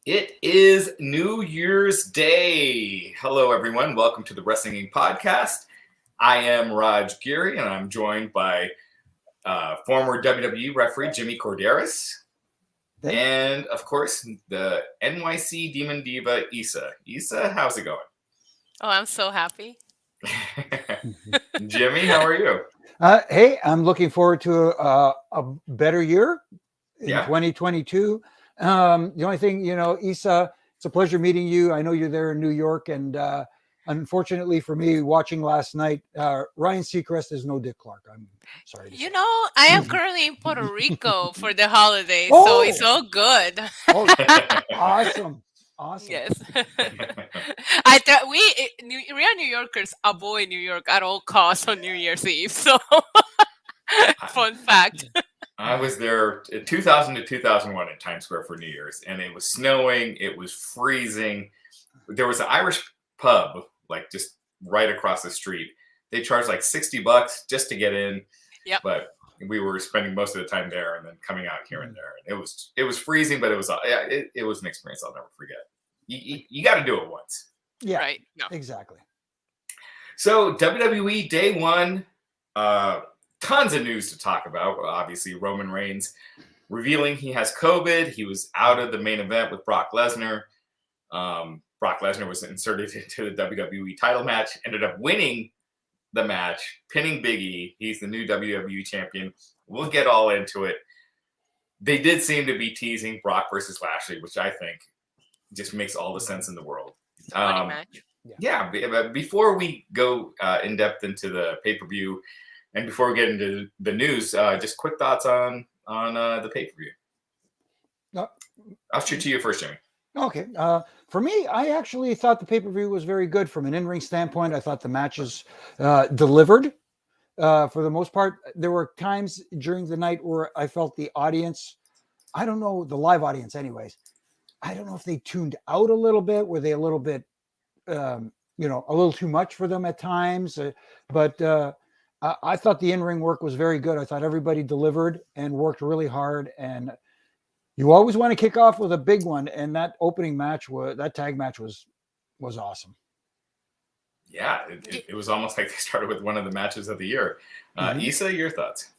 It is New Year's Day. Hello, everyone. Welcome to the Wrestling Inc. podcast. I am Raj Giri, and I'm joined by former WWE referee Jimmy Korderas, and of course, the NYC Demon Diva Issa. Issa, how's it going? Oh, I'm so happy. Jimmy, how are you? Hey, I'm looking forward to a better year in 2022. The only thing, Issa, it's a pleasure meeting you. I know you're there in New York, and unfortunately for me, watching last night, Ryan Seacrest is no Dick Clark. I'm sorry to say. I am currently in Puerto Rico for the holidays, so it's all good. Awesome. Yes. I thought real New Yorkers avoid New York at all costs on New Year's Eve. So, fun fact. I was there in 2000 to 2001 at Times Square for New Year's, and it was snowing. It was freezing. There was an Irish pub, like just right across the street. They charged like $60 just to get in. Yep. But we were spending most of the time there and then coming out here and there. And it was freezing, but it was an experience I'll never forget. You got to do it once. Yeah, right. No. Exactly. So WWE Day One. Tons of news to talk about. Obviously, Roman Reigns revealing he has COVID. He was out of the main event with Brock Lesnar. Brock Lesnar was inserted into the WWE title match, ended up winning the match, pinning Big E. He's the new WWE champion. We'll get all into it. They did seem to be teasing Brock versus Lashley, which I think just makes all the sense in the world. Funny match. Yeah, but before we go in depth into the pay-per-view, and before we get into the news, just quick thoughts on the pay-per-view. I'll shoot to you first, Jimmy. Okay. For me, I actually thought the pay-per-view was very good from an in-ring standpoint. I thought the matches delivered for the most part. There were times during the night where I felt the audience, I don't know, the live audience anyways, I don't know if they tuned out a little bit. Were they a little bit, a little too much for them at times? But I thought the in-ring work was very good. I thought everybody delivered and worked really hard. And you always want to kick off with a big one. And that opening match, that tag match was awesome. Yeah, it was almost like they started with one of the matches of the year. Issa, your thoughts?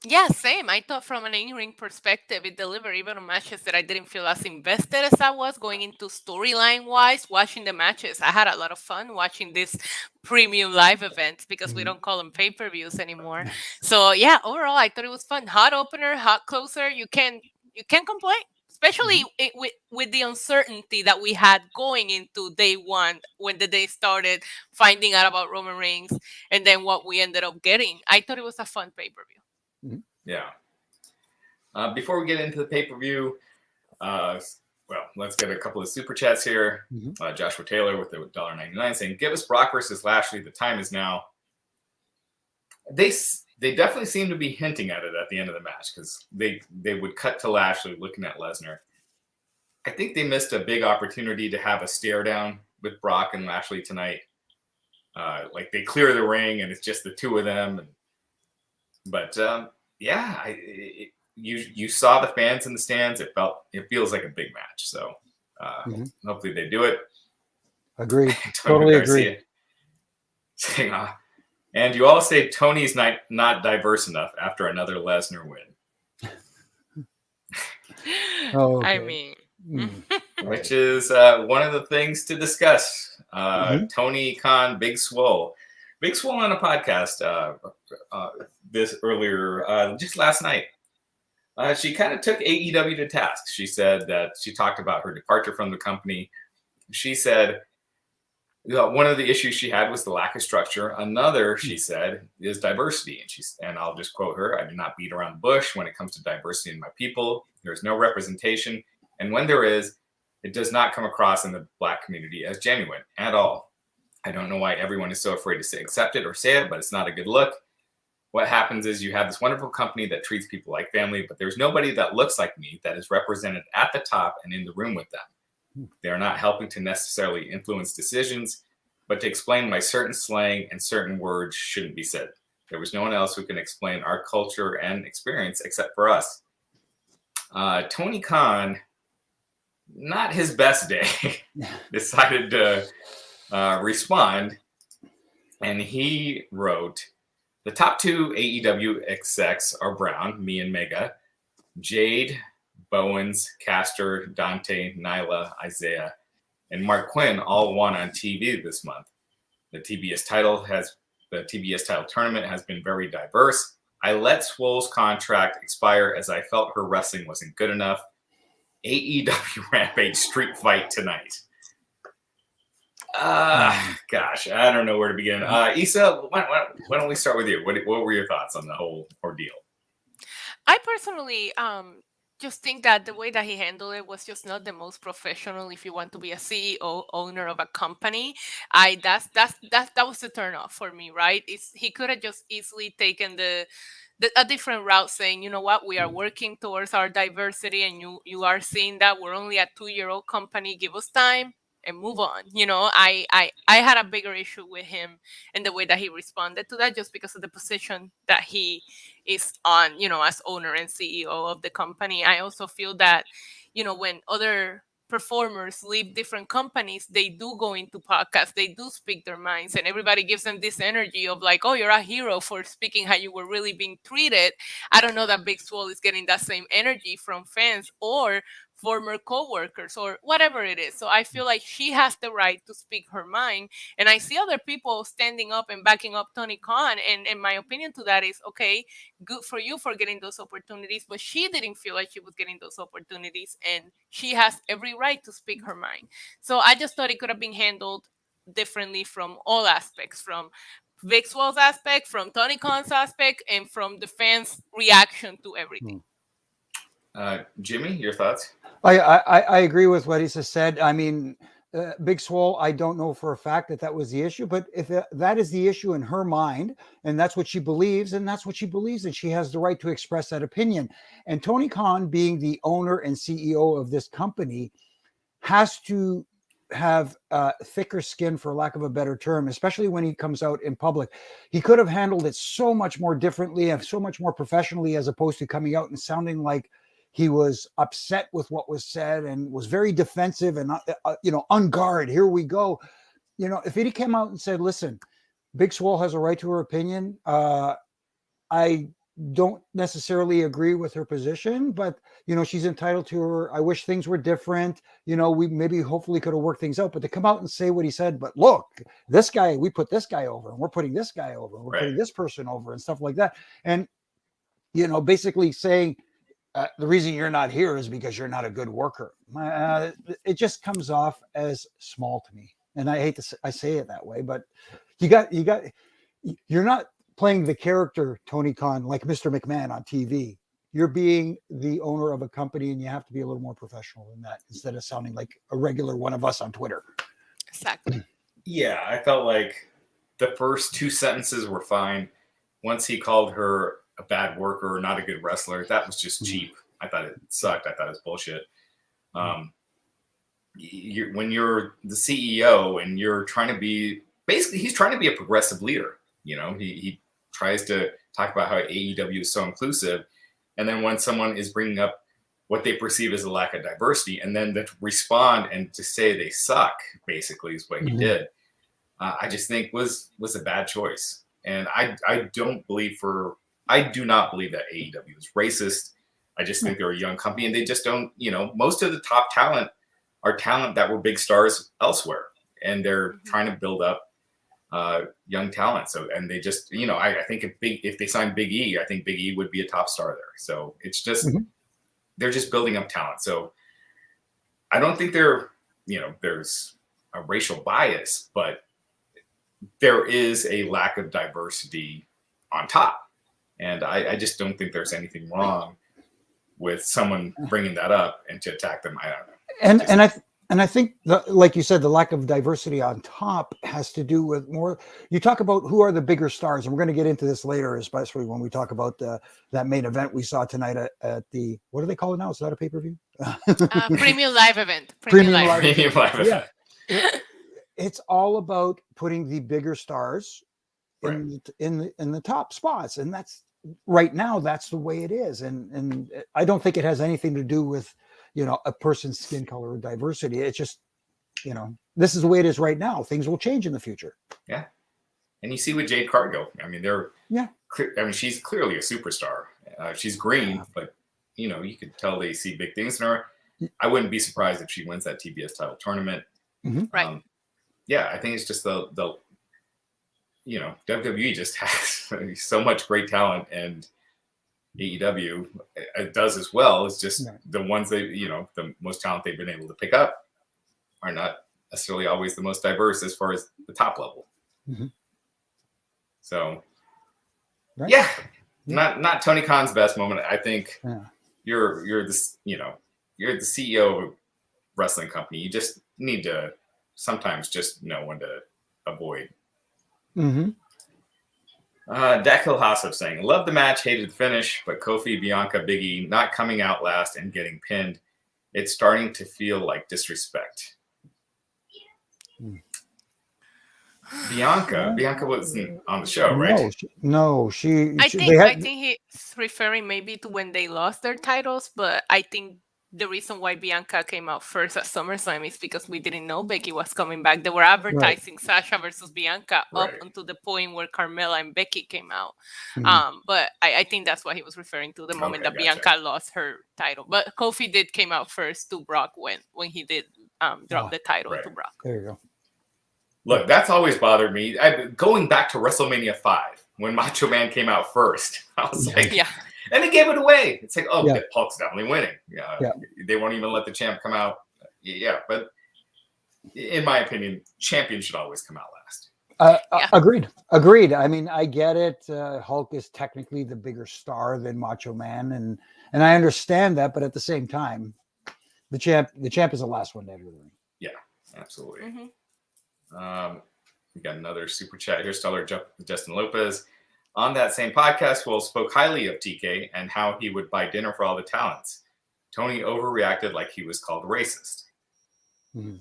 Yeah, same. I thought from an in-ring perspective, it delivered even on matches that I didn't feel as invested as I was going into storyline-wise, watching the matches. I had a lot of fun watching these premium live events because we don't call them pay-per-views anymore. So, yeah, overall, I thought it was fun. Hot opener, hot closer. You can't complain, especially with the uncertainty that we had going into day one when the day started, finding out about Roman Reigns, and then what we ended up getting. I thought it was a fun pay-per-view. Yeah. Before we get into the pay-per-view, let's get a couple of super chats here. Joshua Taylor with the $1.99 saying, "Give us Brock versus Lashley. The time is now." They definitely seem to be hinting at it at the end of the match because they would cut to Lashley looking at Lesnar. I think they missed a big opportunity to have a stare down with Brock and Lashley tonight. Like they clear the ring and it's just the two of them. You saw the fans in the stands. It feels like a big match. So hopefully they do it. Agreed. Totally agree. And you all say Tony's not diverse enough after another Lesnar win. Okay. I mean, which is one of the things to discuss. Tony Khan Big Swole. Big Swole on a podcast this earlier, just last night. She kind of took AEW to task. She said that she talked about her departure from the company. She said one of the issues she had was the lack of structure. Another, she said, is diversity. And I'll just quote her, "I do not beat around the bush when it comes to diversity in my people. There's no representation. And when there is, it does not come across in the Black community as genuine at all. I don't know why everyone is so afraid to accept it or say it, but it's not a good look. What happens is you have this wonderful company that treats people like family, but there's nobody that looks like me that is represented at the top and in the room with them. They are not helping to necessarily influence decisions, but to explain why certain slang and certain words shouldn't be said. There was no one else who can explain our culture and experience except for us." Tony Khan not his best day, decided to respond. And he wrote, the top 2 AEW execs are Brown, me and Mega, Jade, Bowens, Castor, Dante, Nyla, Isaiah, and Mark Quinn all won on TV this month. The TBS title tournament has been very diverse. I let Swole's contract expire as I felt her wrestling wasn't good enough. AEW Rampage street fight tonight. Gosh, I don't know where to begin. Issa, why don't we start with you? What were your thoughts on the whole ordeal? I personally just think that the way that he handled it was just not the most professional. If you want to be a CEO, owner of a company, that was the turn off for me, right? He could have just easily taken a different route, saying, you know what, we are working towards our diversity, and you are seeing that we're only a 2-year-old company. Give us time and move on. I had a bigger issue with him and the way that he responded to that, just because of the position that he is on, as owner and CEO of the company. I also feel that, when other performers leave different companies, they do go into podcasts, they do speak their minds, and everybody gives them this energy of like, oh, you're a hero for speaking how you were really being treated. I don't know that Big Swole is getting that same energy from fans or former co-workers or whatever it is. So I feel like she has the right to speak her mind. And I see other people standing up and backing up Tony Khan. And my opinion to that is, okay, good for you for getting those opportunities, but she didn't feel like she was getting those opportunities, and she has every right to speak her mind. So I just thought it could have been handled differently from all aspects, from Big Swole's aspect, from Tony Khan's aspect, and from the fans' reaction to everything. Jimmy, your thoughts? I agree with what he just said. I mean, Big Swole, I don't know for a fact that was the issue, but if that is the issue in her mind, and that's what she believes, and she has the right to express that opinion. And Tony Khan, being the owner and CEO of this company, has to have thicker skin, for lack of a better term, especially when he comes out in public. He could have handled it so much more differently and so much more professionally, as opposed to coming out and sounding like he was upset with what was said and was very defensive and, on guard. Here we go. If he came out and said, listen, Big Swole has a right to her opinion. I don't necessarily agree with her position, but, she's entitled to her. I wish things were different. We hopefully could have worked things out. But to come out and say what he said, but look, this guy, we put this guy over, and we're putting this guy over, and we're putting this person over, and stuff like that. And, basically saying, the reason you're not here is because you're not a good worker. It just comes off as small to me. And I hate to I say it that way, but you're not playing the character Tony Khan like Mr. McMahon on TV. You're being the owner of a company, and you have to be a little more professional than that, instead of sounding like a regular one of us on Twitter. Exactly. Yeah, I felt like the first 2 sentences were fine. Once he called her a bad worker or not a good wrestler, that was just cheap. I thought it sucked. I thought it was bullshit. When you're the CEO and you're trying to be, basically he's trying to be a progressive leader. He tries to talk about how AEW is so inclusive. And then when someone is bringing up what they perceive as a lack of diversity, and then to respond and to say they suck, basically, is what he did. I just think was a bad choice. And I do not believe that AEW is racist. I just think they're a young company, and they just don't, most of the top talent are talent that were big stars elsewhere, and they're trying to build up young talent. So, and they just, I think if they signed Big E, I think Big E would be a top star there. So it's just, they're just building up talent. So I don't think there's a racial bias, but there is a lack of diversity on top. And I just don't think there's anything wrong with someone bringing that up and to attack them. I don't know. And I think, like you said, the lack of diversity on top has to do with more. You talk about who are the bigger stars, and we're going to get into this later, especially when we talk about that main event we saw tonight at the, what do they call it now? Is that a pay-per-view? Premium live event. Premium live event. Yeah. It's all about putting the bigger stars in the top spots, and that's right now. That's the way it is, and I don't think it has anything to do with a person's skin color or diversity. It's just, this is the way it is right now. Things will change in the future. Yeah. And you see with Jade Cargill, I mean, she's clearly a superstar. She's green, but you could tell they see big things in her. I wouldn't be surprised if she wins that TBS title tournament. Mm-hmm. Right. I think it's just the WWE just has so much great talent, and AEW it does as well. It's just the ones that the most talent they've been able to pick up are not necessarily always the most diverse as far as the top level. Mm-hmm. So, not Tony Khan's best moment. I think you're the you're the CEO of a wrestling company. You just need to sometimes just know when to avoid. Mm-hmm. Dakil Hassov saying, "Love the match, hated the finish, but Kofi, Bianca, Big E not coming out last and getting pinned. It's starting to feel like disrespect." Bianca wasn't on the show, right? No, I think he's referring maybe to when they lost their titles, but I think the reason why Bianca came out first at SummerSlam is because we didn't know Becky was coming back. They were advertising Sasha versus Bianca up until the point where Carmella and Becky came out. Mm-hmm. But I think that's what he was referring to, the moment that Bianca lost her title. But Kofi did came out first to Brock when he did drop the title to Brock. There you go. Look, that's always bothered me. Going back to WrestleMania 5, when Macho Man came out first, I was like, and they gave it away. It's like, Hulk's definitely winning. They won't even let the champ come out. But in my opinion, champion should always come out last. Agreed. I mean, I get it. Hulk is technically the bigger star than Macho Man, and I understand that. But at the same time, the champ is the last one to enter the ring. Yeah, absolutely. Mm-hmm. We got another super chat here. Stellar Justin Lopez. On that same podcast, Will spoke highly of TK and how he would buy dinner for all the talents. Tony overreacted like he was called racist. Mm-hmm.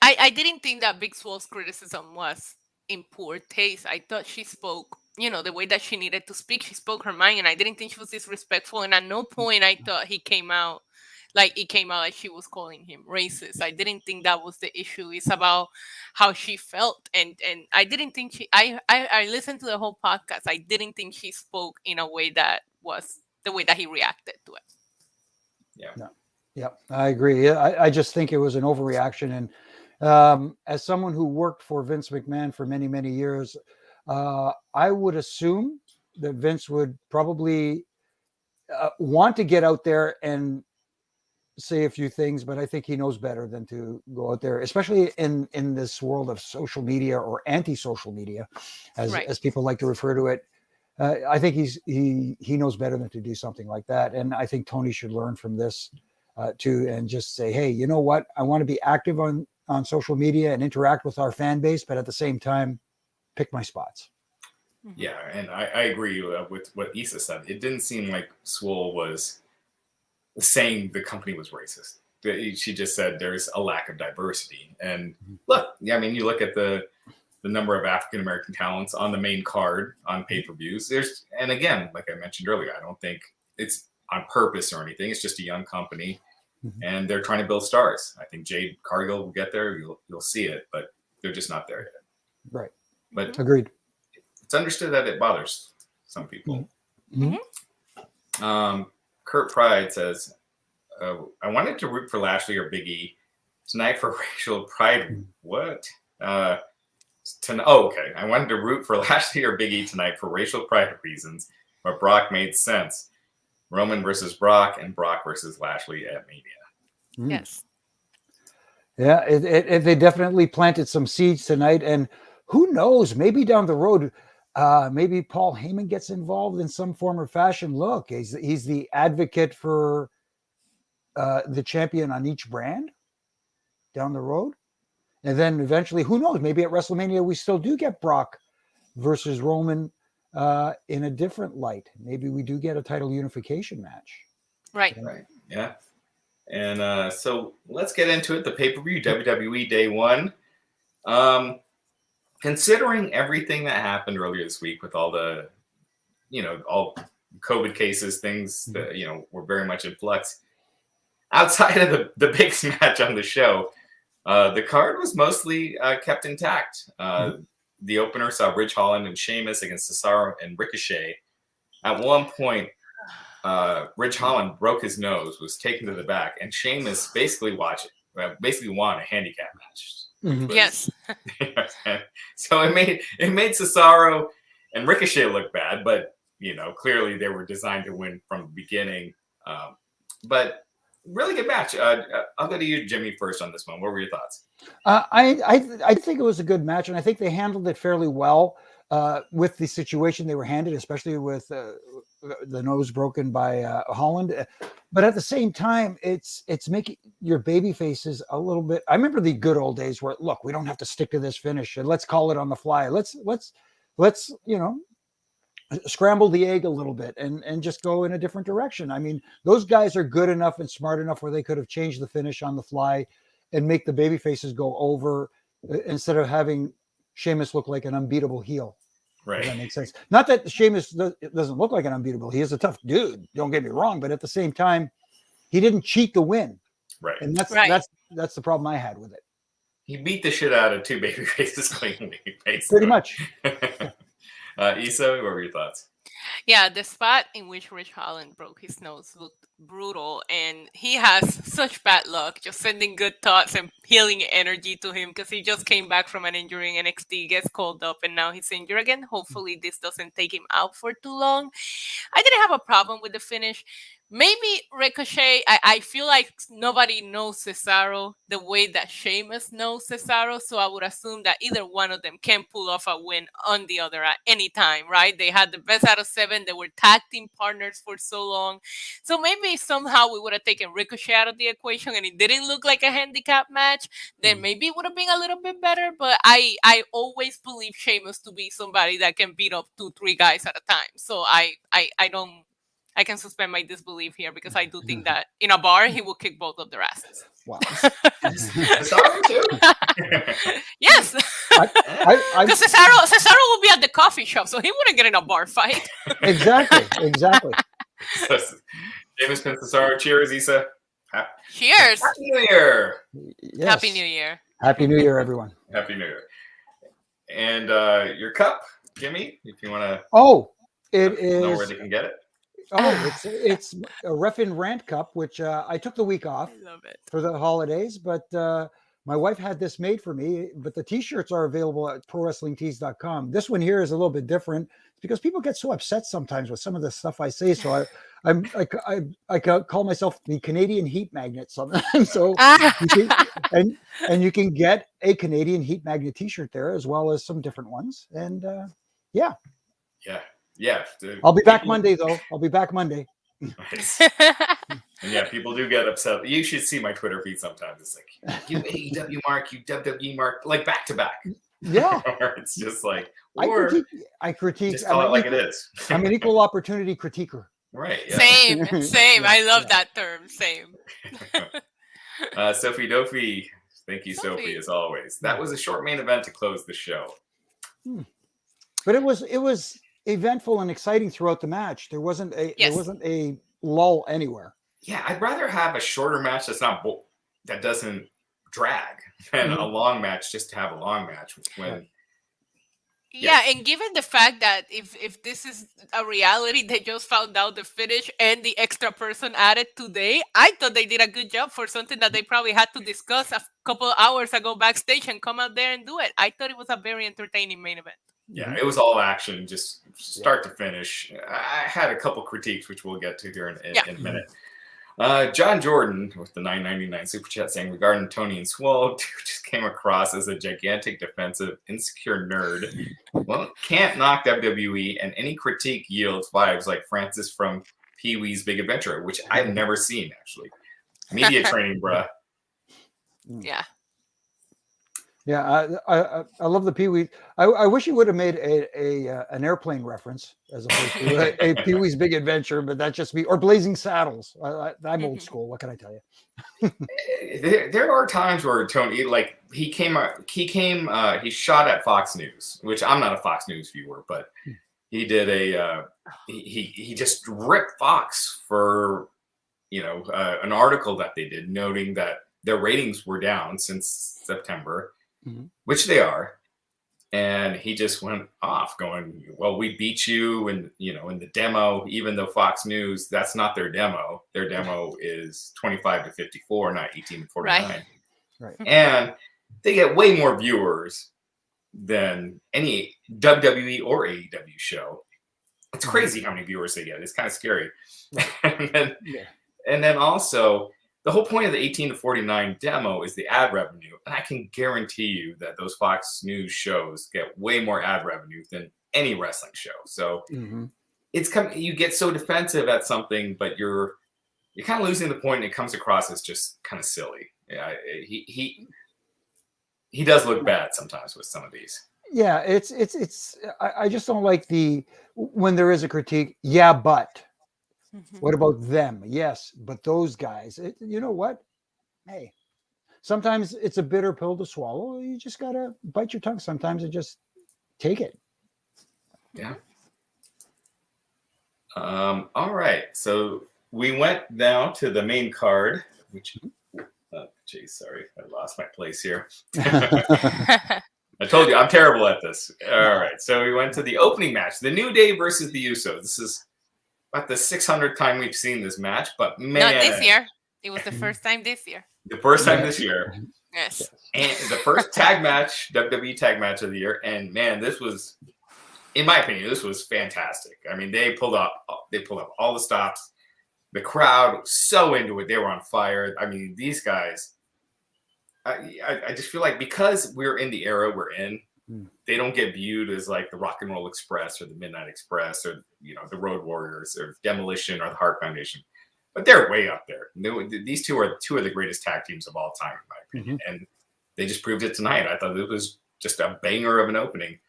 I didn't think that Big Swole's criticism was in poor taste. I thought she spoke, the way that she needed to speak. She spoke her mind, and I didn't think she was disrespectful. And at no point I thought it came out like she was calling him racist. I didn't think that was the issue. It's about how she felt. And I didn't think I listened to the whole podcast. I didn't think she spoke in a way that was the way that he reacted to it. Yeah, I agree. I just think it was an overreaction. And as someone who worked for Vince McMahon for many, many years, I would assume that Vince would probably want to get out there and say a few things, but I think he knows better than to go out there, especially in this world of social media or anti-social media, as people like to refer to it. I think he knows better than to do something like that. And I think Tony should learn from this too, and just say, hey, you know what? I want to be active on social media and interact with our fan base, but at the same time, pick my spots. Yeah, and I agree with what Issa said. It didn't seem like Swole was saying the company was racist. She just said there's a lack of diversity. And look, I mean, you look at the number of African-American talents on the main card on pay-per-views. And again, like I mentioned earlier, I don't think it's on purpose or anything. It's just a young company, and they're trying to build stars. I think Jade Cargill will get there. You'll see it, but they're just not there yet. Right. But agreed. It's understood that it bothers some people. Mm-hmm. Kurt Pride says, I wanted to root for Lashley or Big E tonight for racial pride. What? Okay. I wanted to root for Lashley or Big E tonight for racial pride reasons, but Brock made sense. Roman versus Brock and Brock versus Lashley at Mania. Yes. Yeah, they definitely planted some seeds tonight. And who knows, maybe down the road, maybe Paul Heyman gets involved in some form or fashion. Look, he's the advocate for the champion on each brand down the road. And then eventually, who knows, maybe at WrestleMania, we still do get Brock versus Roman in a different light. Maybe we do get a title unification match. Right. Yeah. And so let's get into it. The pay-per-view, WWE Day One. Considering everything that happened earlier this week with all the, all COVID cases, things that, were very much in flux, outside of the biggest match on the show, the card was mostly kept intact. The opener saw Ridge Holland and Sheamus against Cesaro and Ricochet. At one point, Ridge Holland broke his nose, was taken to the back, and Sheamus basically won a handicap match. Yes. So it made Cesaro and Ricochet look bad, but clearly they were designed to win from the beginning. But really good match. I'll go to you, Jimmy, first on this one. What were your thoughts? I think it was a good match, and I think they handled it fairly well with the situation they were handed, especially with the nose broken by Holland. But at the same time, it's making your baby faces a little bit. I remember the good old days where, look, we don't have to stick to this finish, and let's call it on the fly. Let's scramble the egg a little bit and just go in a different direction. I mean, those guys are good enough and smart enough where they could have changed the finish on the fly and make the baby faces go over instead of having Sheamus look like an unbeatable heel. Right. Does that make sense? Not that Sheamus doesn't look like an unbeatable. He is a tough dude. Don't get me wrong, but at the same time, he didn't cheat to win. Right. And that's the problem I had with it. He beat the shit out of two baby faces cleanly. Pretty much. Issa, what were your thoughts? Yeah, the spot in which Ridge Holland broke his nose looked brutal, and he has such bad luck just sending good thoughts and healing energy to him because he just came back from an injury in NXT, gets called up, and now he's injured again. Hopefully this doesn't take him out for too long. I didn't have a problem with the finish. Maybe Ricochet, I feel like nobody knows Cesaro the way that Sheamus knows Cesaro, so I would assume that either one of them can pull off a win on the other at any time, right? They had the best out of 7. They were tag team partners for so long. So maybe somehow we would have taken Ricochet out of the equation and it didn't look like a handicap match. Then maybe it would have been a little bit better, but I always believe Sheamus to be somebody that can beat up 2-3 guys at a time. So I can suspend my disbelief here because I do think that in a bar, he will kick both of their asses. Wow. Cesaro too? Yes. Because Cesaro will be at the coffee shop, so he wouldn't get in a bar fight. Exactly. So, Sheamus and Cesaro, cheers, Issa. Cheers. Happy New Year. Yes. Happy New Year. Happy New Year, everyone. Happy New Year. And your cup, Jimmy, if you want to know where they can get it. It's a Ref and Rant cup, which I took the week off for the holidays, but my wife had this made for me. But the t-shirts are available at prowrestlingtees.com. This one here is a little bit different because people get so upset sometimes with some of the stuff I say. So I call myself the Canadian heat magnet sometimes. So you can get a Canadian heat magnet t-shirt there as well as some different ones. And yeah. I'll be back Monday, though. Nice. And yeah, people do get upset. You should see my Twitter feed sometimes. It's like, you AEW mark, you WWE mark, like back to back. Yeah. It's just like, I critique. Just call it like it is. I'm an equal opportunity critiquer. Right. Yeah. Same. I love that term. Same. Sophie Dofi. Thank you, Sophie, as always. That was a short main event to close the show. But it was eventful and exciting throughout the match. There wasn't a lull anywhere. Yeah, I'd rather have a shorter match that doesn't drag than a long match just to have a long match. And given the fact that if this is a reality, they just found out the finish and the extra person added today, I thought they did a good job for something that they probably had to discuss a couple of hours ago backstage and come out there and do it. I thought it was a very entertaining main event. Yeah, it was all action, just start to finish. I had a couple critiques, which we'll get to here in a minute. John Jordan with the $9.99 super chat saying regarding Tony and Swole, just came across as a gigantic defensive, insecure nerd. Well, can't knock WWE, and any critique yields vibes like Francis from Pee-wee's Big Adventure, which I've never seen actually. Media training, bruh. Yeah. Yeah, I love the Pee-wee. I wish he would have made an airplane reference as opposed to a Pee-wee's Big Adventure, but that's just me. Or Blazing Saddles. I'm old school. What can I tell you? There are times where Tony, like he shot at Fox News, which I'm not a Fox News viewer, but he did he just ripped Fox for an article that they did noting that their ratings were down since September, which they are. And he just went off going, well, we beat you in the demo, even though Fox News, that's not their demo. Their demo is 25 to 54, not 18 to 49. Right. And they get way more viewers than any WWE or AEW show. It's crazy how many viewers they get. It's kind of scary. Right. and then also, the whole point of the 18 to 49 demo is the ad revenue. And I can guarantee you that those Fox News shows get way more ad revenue than any wrestling show. So you get so defensive at something, but you're kind of losing the point, and it comes across as just kind of silly. Yeah, he does look bad sometimes with some of these. Yeah, it's I just don't like when there is a critique. Yeah, but. What about them? Yes, but those guys, you know what? Hey, sometimes it's a bitter pill to swallow. You just got to bite your tongue sometimes and just take it. Yeah. All right. So we went now to the main card, which, sorry, I lost my place here. I told you, I'm terrible at this. All right. So we went to the opening match, the New Day versus the Usos. This is about the 600th time we've seen this match, but man. Not this year. It was the first time this year. The first time this year. Yes. And the first tag match, WWE tag match of the year. And man, this was, in my opinion, this was fantastic. I mean, they pulled up all the stops. The crowd was so into it. They were on fire. I mean, these guys, I just feel like because we're in the era we're in, they don't get viewed as like the Rock and Roll Express or the Midnight Express or the Road Warriors or Demolition or the Hart Foundation, but they're way up there. These two are two of the greatest tag teams of all time, in my opinion, and they just proved it tonight. I thought it was just a banger of an opening.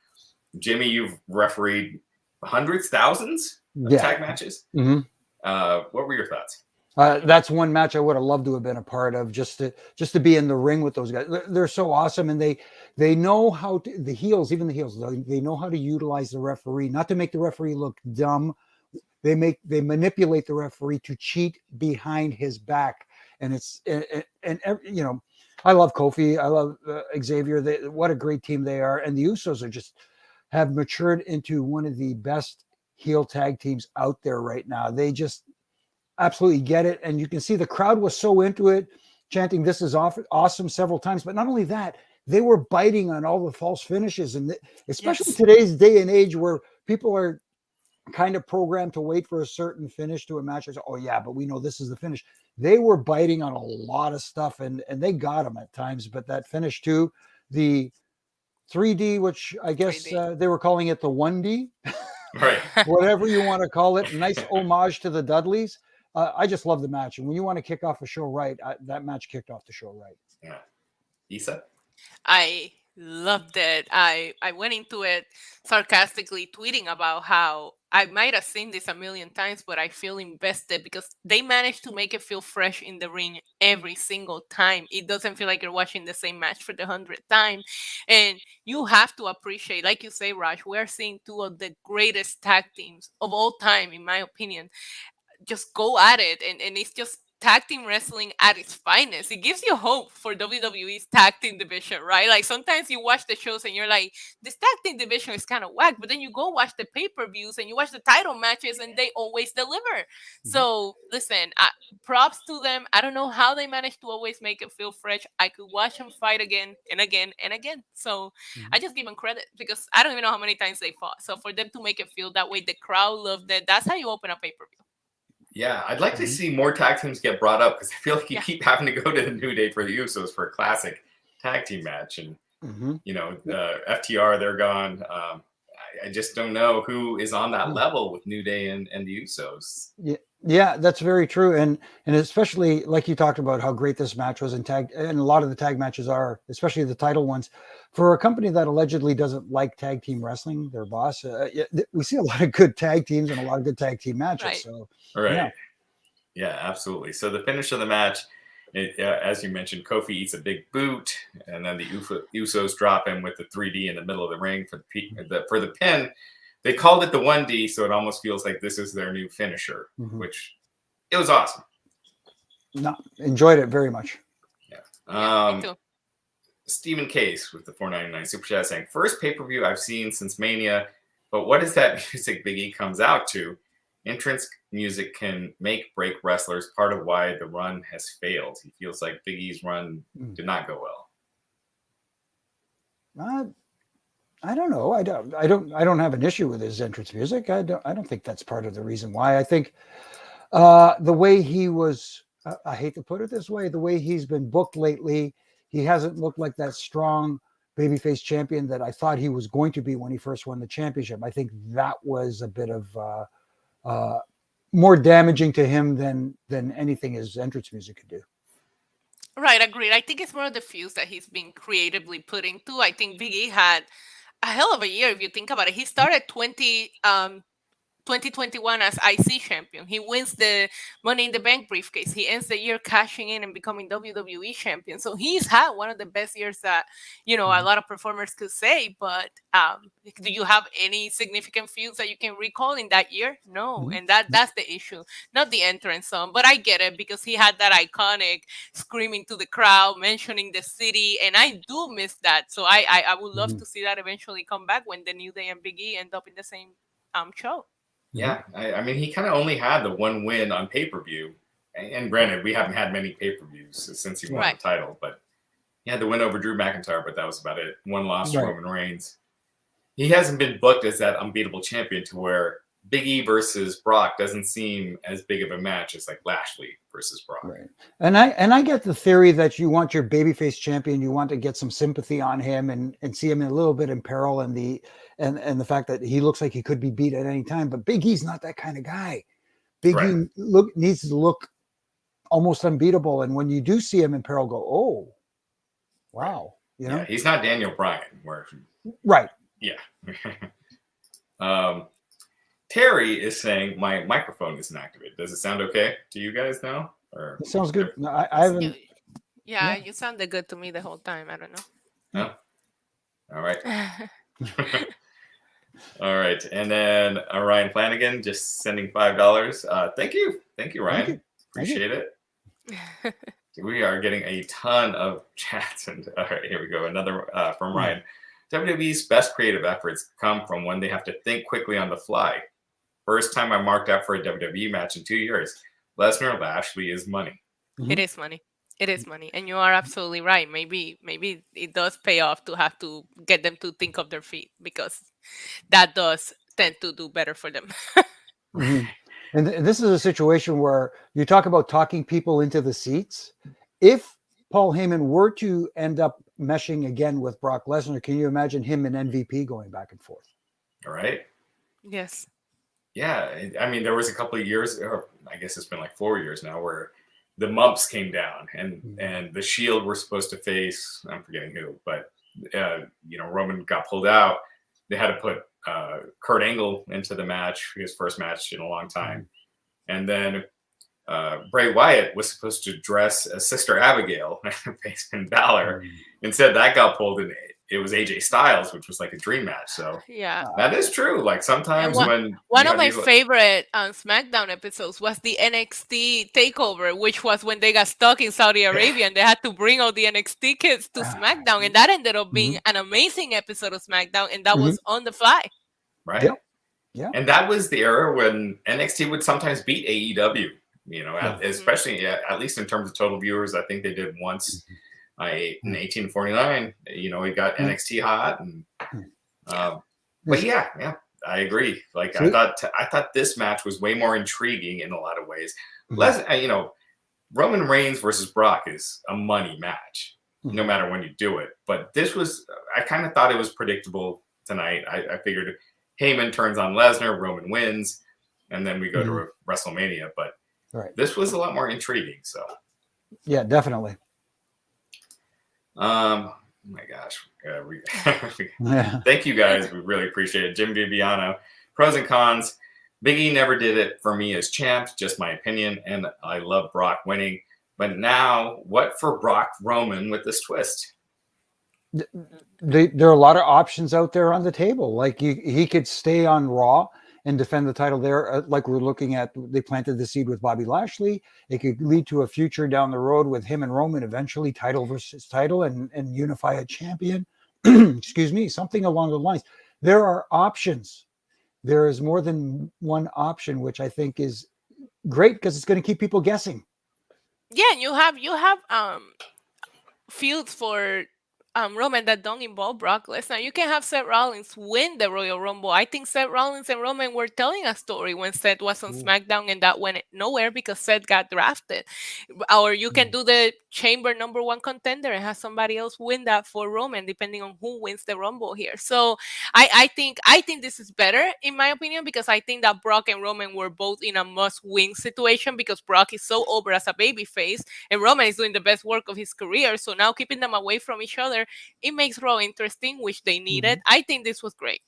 Jimmy, you've refereed hundreds, thousands of tag matches. What were your thoughts? That's one match I would have loved to have been a part of, just to be in the ring with those guys. They're so awesome, and they know how to, the heels, even the heels, they know how to utilize the referee, not to make the referee look dumb. They manipulate the referee to cheat behind his back, and I love Kofi, I love Xavier. What a great team they are, and the Usos have matured into one of the best heel tag teams out there right now. They just absolutely get it, and you can see the crowd was so into it, chanting "This is awesome" several times. But not only that, they were biting on all the false finishes, and especially today's day and age where people are kind of programmed to wait for a certain finish to a match. Oh yeah, but we know this is the finish. They were biting on a lot of stuff, and they got them at times. But that finish too, the 3D, which I guess they were calling it the 1D, right? Whatever you want to call it. Nice homage to the Dudleys. I just love the match, and when you want to kick off a show right, that match kicked off the show right. Yeah, Isa, I loved it. I went into it sarcastically, tweeting about how I might have seen this a million times, but I feel invested because they managed to make it feel fresh in the ring every single time. It doesn't feel like you're watching the same match for the 100th time, and you have to appreciate, like you say, Raj, we're seeing two of the greatest tag teams of all time, in my opinion. Just go at it, and it's just tag team wrestling at its finest. It gives you hope for WWE's tag team division, right? Like sometimes you watch the shows and you're like, this tag team division is kind of whack, but then you go watch the pay-per-views and you watch the title matches and they always deliver. So listen, props to them. I don't know how they managed to always make it feel fresh. I could watch them fight again and again and again. So I just give them credit because I don't even know how many times they fought. So for them to make it feel that way, the crowd loved it. That's how you open a pay-per-view. Yeah, I'd like to see more tag teams get brought up because I feel like you keep having to go to the New Day for the Usos for a classic tag team match. And, FTR, they're gone. I just don't know who is on that level with New Day and the Usos. Yeah, that's very true. And especially like you talked about how great this match was and a lot of the tag matches are, especially the title ones. For a company that allegedly doesn't like tag team wrestling, their boss, we see a lot of good tag teams and a lot of good tag team matches. Right. So, yeah, absolutely. So the finish of the match, as you mentioned, Kofi eats a big boot, and then the Usos drop him with the 3D in the middle of the ring for the pin. They called it the 1D, so it almost feels like this is their new finisher, which it was awesome. No, enjoyed it very much. Yeah, me too. Stephen Case with the $4.99 super chat saying, first pay-per-view I've seen since Mania, but what is that music Big E comes out to? Entrance music can break wrestlers, part of why the run has failed. He feels like Big E's run did not go well. I don't know. I don't have an issue with his entrance music. I don't think that's part of the reason why. I think the way he was, I hate to put it this way, the way he's been booked lately, he hasn't looked like that strong babyface champion that I thought he was going to be when he first won the championship. I think that was a bit of more damaging to him than anything his entrance music could do. Right, agreed. I think it's more of the fuse that he's been creatively put into. I think Big E had a hell of a year if you think about it. He started 2021 as IC champion. He wins the Money in the Bank briefcase. He ends the year cashing in and becoming WWE champion. So he's had one of the best years that, a lot of performers could say. But do you have any significant feuds that you can recall in that year? No. And that's the issue, not the entrance song. But I get it because he had that iconic screaming to the crowd, mentioning the city. And I do miss that. So I would love to see that eventually come back when the New Day and Big E end up in the same show. Yeah, I mean, he kind of only had the one win on pay-per-view. And granted, we haven't had many pay-per-views since he won the title, but he had the win over Drew McIntyre, but that was about it. One loss to Roman Reigns. He hasn't been booked as that unbeatable champion to where Big E versus Brock doesn't seem as big of a match as like Lashley versus Brock. Right. And I get the theory that you want your babyface champion, you want to get some sympathy on him and see him a little bit in peril and the fact that he looks like he could be beat at any time. But Big E's not that kind of guy. Big E needs to look almost unbeatable. And when you do see him in peril, go, oh, wow. Yeah, he's not Daniel Bryan. Right. Yeah. Terry is saying my microphone isn't activated. Does it sound okay to you guys now? Or it sounds good. No, I haven't. Yeah, you sounded good to me the whole time. I don't know. No. All right. All right. And then Ryan Flanagan just sending $5. Thank you, Ryan. Appreciate it. We are getting a ton of chats. And all right, here we go. Another from Ryan. WWE's best creative efforts come from when they have to think quickly on the fly. First time I marked out for a WWE match in 2 years. Lesnar Lashley is money. It is money. It is money. And you are absolutely right. Maybe it does pay off to have to get them to think of their feet because that does tend to do better for them. And this is a situation where you talk about talking people into the seats. If Paul Heyman were to end up meshing again with Brock Lesnar, can you imagine him and MVP going back and forth? All right. Yes. Yeah. I mean, there was a couple of years, or I guess it's been like 4 years now, where the Mumps came down and the Shield were supposed to face, I'm forgetting who, but, Roman got pulled out. They had to put Kurt Angle into the match, his first match in a long time. And then Bray Wyatt was supposed to dress as Sister Abigail face Finn Balor. Instead, that got pulled, and it was AJ Styles, which was like a dream match. So yeah, that is true. Like sometimes when one of my favorite SmackDown episodes was the NXT takeover, which was when they got stuck in Saudi Arabia and they had to bring all the NXT kids to SmackDown, and that ended up being an amazing episode of SmackDown, and that was on the fly. Right. Yeah. And that was the era when NXT would sometimes beat AEW. Especially at least in terms of total viewers, I think they did once in 1849. It got NXT hot, and but yeah, I agree. Like I thought this match was way more intriguing in a lot of ways. Roman Reigns versus Brock is a money match, no matter when you do it. But this was, I kind of thought it was predictable tonight. I figured Heyman turns on Lesnar, Roman wins, and then we go to WrestleMania. But this was a lot more intriguing. So, yeah, definitely. Oh my gosh. Thank you guys. We really appreciate it. Jim Viviano, pros and cons. Big E never did it for me as champ, just my opinion. And I love Brock winning. But now, what for Brock Roman with this twist? There are a lot of options out there on the table. Like he could stay on Raw and defend the title there, like we're looking at. They planted the seed with Bobby Lashley. It could lead to a future down the road with him and Roman eventually, title versus title, and unify a champion. Excuse me, something along the lines. There are options. There is more than one option, which I think is great because it's going to keep people guessing. Yeah, and you have fields for Roman that don't involve Brock Lesnar. You can have Seth Rollins win the Royal Rumble. I think Seth Rollins and Roman were telling a story when Seth was on SmackDown, and that went nowhere because Seth got drafted. Or you can do the Chamber #1 contender and have somebody else win that for Roman, depending on who wins the Rumble here. So I think this is better in my opinion, because I think that Brock and Roman were both in a must-win situation because Brock is so over as a babyface and Roman is doing the best work of his career. So now keeping them away from each other, it makes Raw interesting, which they needed. I think this was great.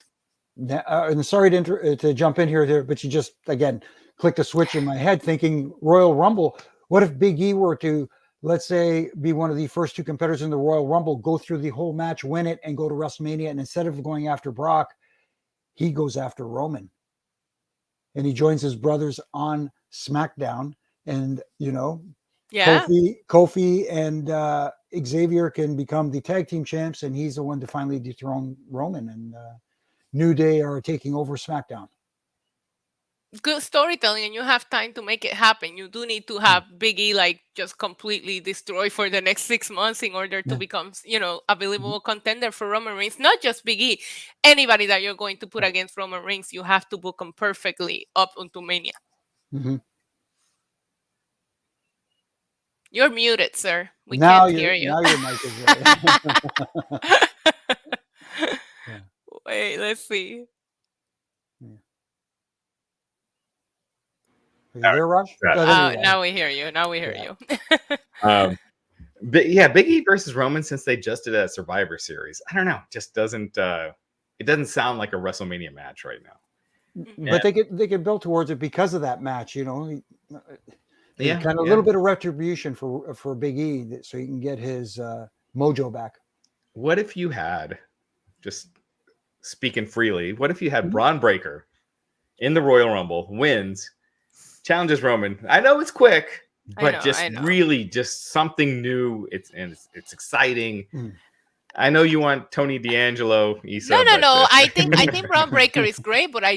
And sorry to jump in here, but you just, again, clicked a switch in my head thinking Royal Rumble. What if Big E were to, let's say, be one of the first 2 competitors in the Royal Rumble, go through the whole match, win it, and go to WrestleMania, and instead of going after Brock, he goes after Roman. And he joins his brothers on SmackDown. And, Kofi and Xavier can become the tag team champs, and he's the one to finally dethrone Roman, and New Day are taking over SmackDown. Good storytelling, and you have time to make it happen. You do need to have Big E just completely destroy for the next 6 months in order to become, a believable contender for Roman Reigns. Not just Big E, anybody that you're going to put against Roman Reigns, you have to book them perfectly up until Mania. You're muted, sir. We can't hear you. Now your mic is ready. Wait, let's see. Are you there, Raj? Now we hear you. you. Big E versus Roman, since they just did a Survivor Series, I don't know, just doesn't it doesn't sound like a WrestleMania match right now. But they could build towards it because of that match, kind of a little bit of retribution for Big E, so he can get his mojo back. What if you had, just speaking freely, what if you had Braun Breaker in the Royal Rumble, wins, challenges Roman? I know it's quick, but really just something new. It's exciting. I know you want Tony D'Angelo, Issa. No. I think Braun Breaker is great, but I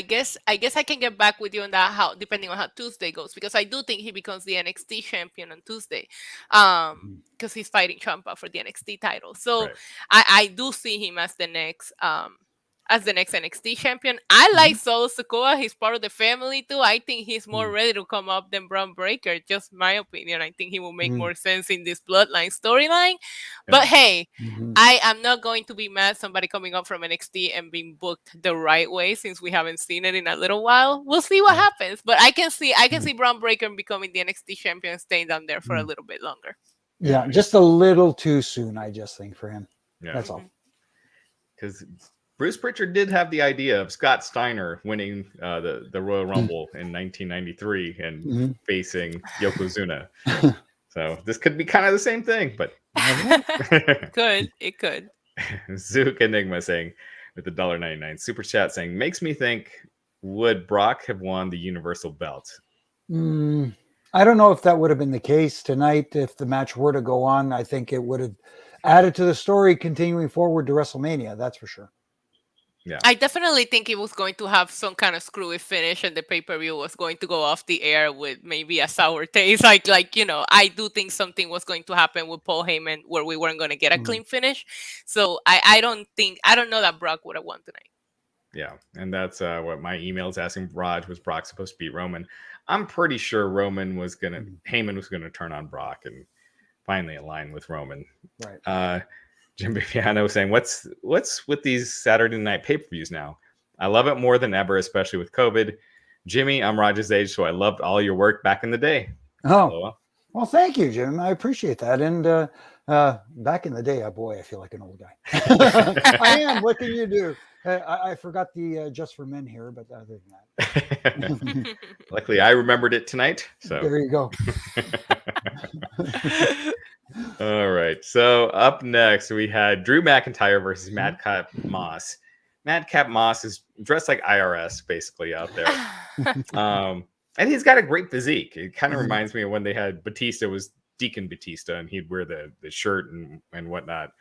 guess I can get back with you on that, depending on how Tuesday goes, because I do think he becomes the NXT champion on Tuesday, because he's fighting Ciampa for the NXT title. So I do see him as the next NXT champion. I like Solo Sikoa. He's part of the family too. I think he's more ready to come up than Braun Breaker. Just my opinion. I think he will make more sense in this Bloodline storyline. But hey, I am not going to be mad somebody coming up from NXT and being booked the right way, since we haven't seen it in a little while. We'll see what happens. But I can see Braun Breaker becoming the NXT champion and staying down there for a little bit longer. Yeah, just a little too soon, I just think, for him. Yeah. That's all. Because Bruce Pritchard did have the idea of Scott Steiner winning the Royal Rumble in 1993 and facing Yokozuna. So this could be kind of the same thing, but it could. Zook Enigma saying with the $1.99 super chat saying, makes me think, would Brock have won the Universal belt? I don't know if that would have been the case tonight. If the match were to go on, I think it would have added to the story continuing forward to WrestleMania. That's for sure. Yeah, I definitely think it was going to have some kind of screwy finish, and the pay-per-view was going to go off the air with maybe a sour taste. I do think something was going to happen with Paul Heyman where we weren't going to get a clean finish. So I don't know that Brock would have won tonight. Yeah, and that's what my email is asking Raj. Was Brock supposed to beat Roman? I'm pretty sure Heyman was gonna turn on Brock and finally align with Roman. Right. Jim Bibiano saying, what's with these Saturday night pay-per-views now? I love it more than ever, especially with COVID. Jimmy, I'm Raj's age, so I loved all your work back in the day. Oh, well, thank you, Jim. I appreciate that. And back in the day, boy, I feel like an old guy. I am. What can you do? I forgot the Just for Men here, but other than that. Luckily, I remembered it tonight. So there you go. All right. So up next, we had Drew McIntyre versus Madcap Moss. Madcap Moss is dressed like IRS basically out there. And he's got a great physique. It kind of reminds me of when they had Batista was Deacon Batista, and he'd wear the shirt and whatnot.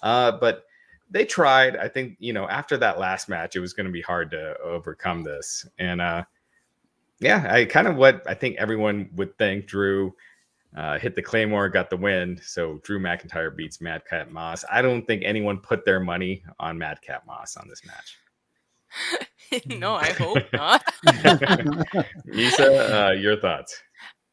But they tried. I think, after that last match, it was going to be hard to overcome this. And I kind of what I think everyone would think. Drew hit the Claymore, got the win. So Drew McIntyre beats Madcap Moss. I don't think anyone put their money on Madcap Moss on this match. No, I hope not. Misa, your thoughts?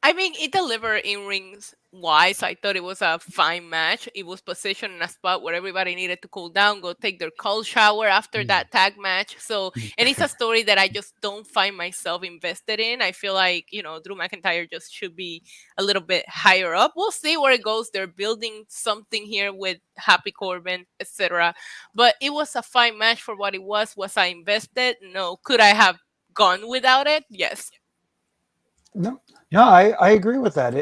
I mean, it delivered in rings wise. I thought it was a fine match. It was positioned in a spot where everybody needed to cool down, go take their cold shower after that tag match. So, and it's a story that I just don't find myself invested in. I feel like, Drew McIntyre just should be a little bit higher up. We'll see where it goes. They're building something here with Happy Corbin, etc. But it was a fine match for what it was. Was I invested? No. Could I have gone without it? Yes. No, I agree with that.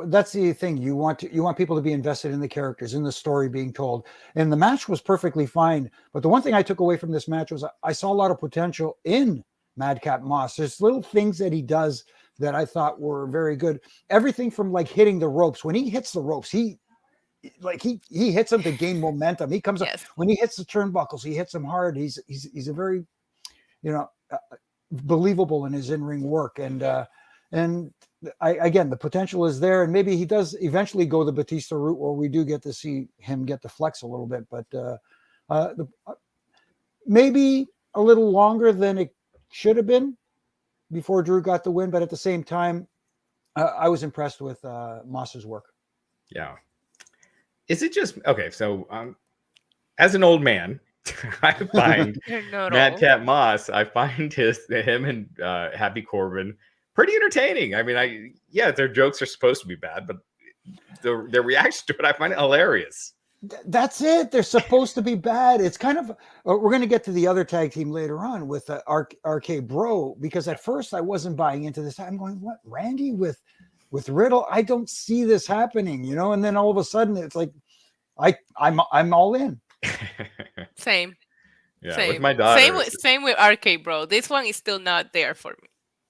That's the thing. You want people to be invested in the characters, in the story being told. And the match was perfectly fine. But the one thing I took away from this match was I saw a lot of potential in Madcap Moss. There's little things that he does that I thought were very good. Everything from like hitting the ropes. When he hits the ropes, he hits them to gain momentum. He comes up when he hits the turnbuckles. He hits them hard. He's a very, believable in his in-ring work. And again, the potential is there, and maybe he does eventually go the Batista route where we do get to see him get to flex a little bit, but maybe a little longer than it should have been before Drew got the win. But at the same time, I was impressed with Moss's work. Yeah. Is it just okay? So, as an old man, I find Madcap Moss. I find him and Happy Corbin pretty entertaining. I mean, their jokes are supposed to be bad, but their reaction to it, I find it hilarious. That's it. They're supposed to be bad. It's kind of, we're going to get to the other tag team later on with RK Bro, because at first I wasn't buying into this. I'm going, what, Randy with Riddle? I don't see this happening, and then all of a sudden it's like, I'm all in. Same. Yeah, same. With my daughter. Same with RK Bro. This one is still not there for me.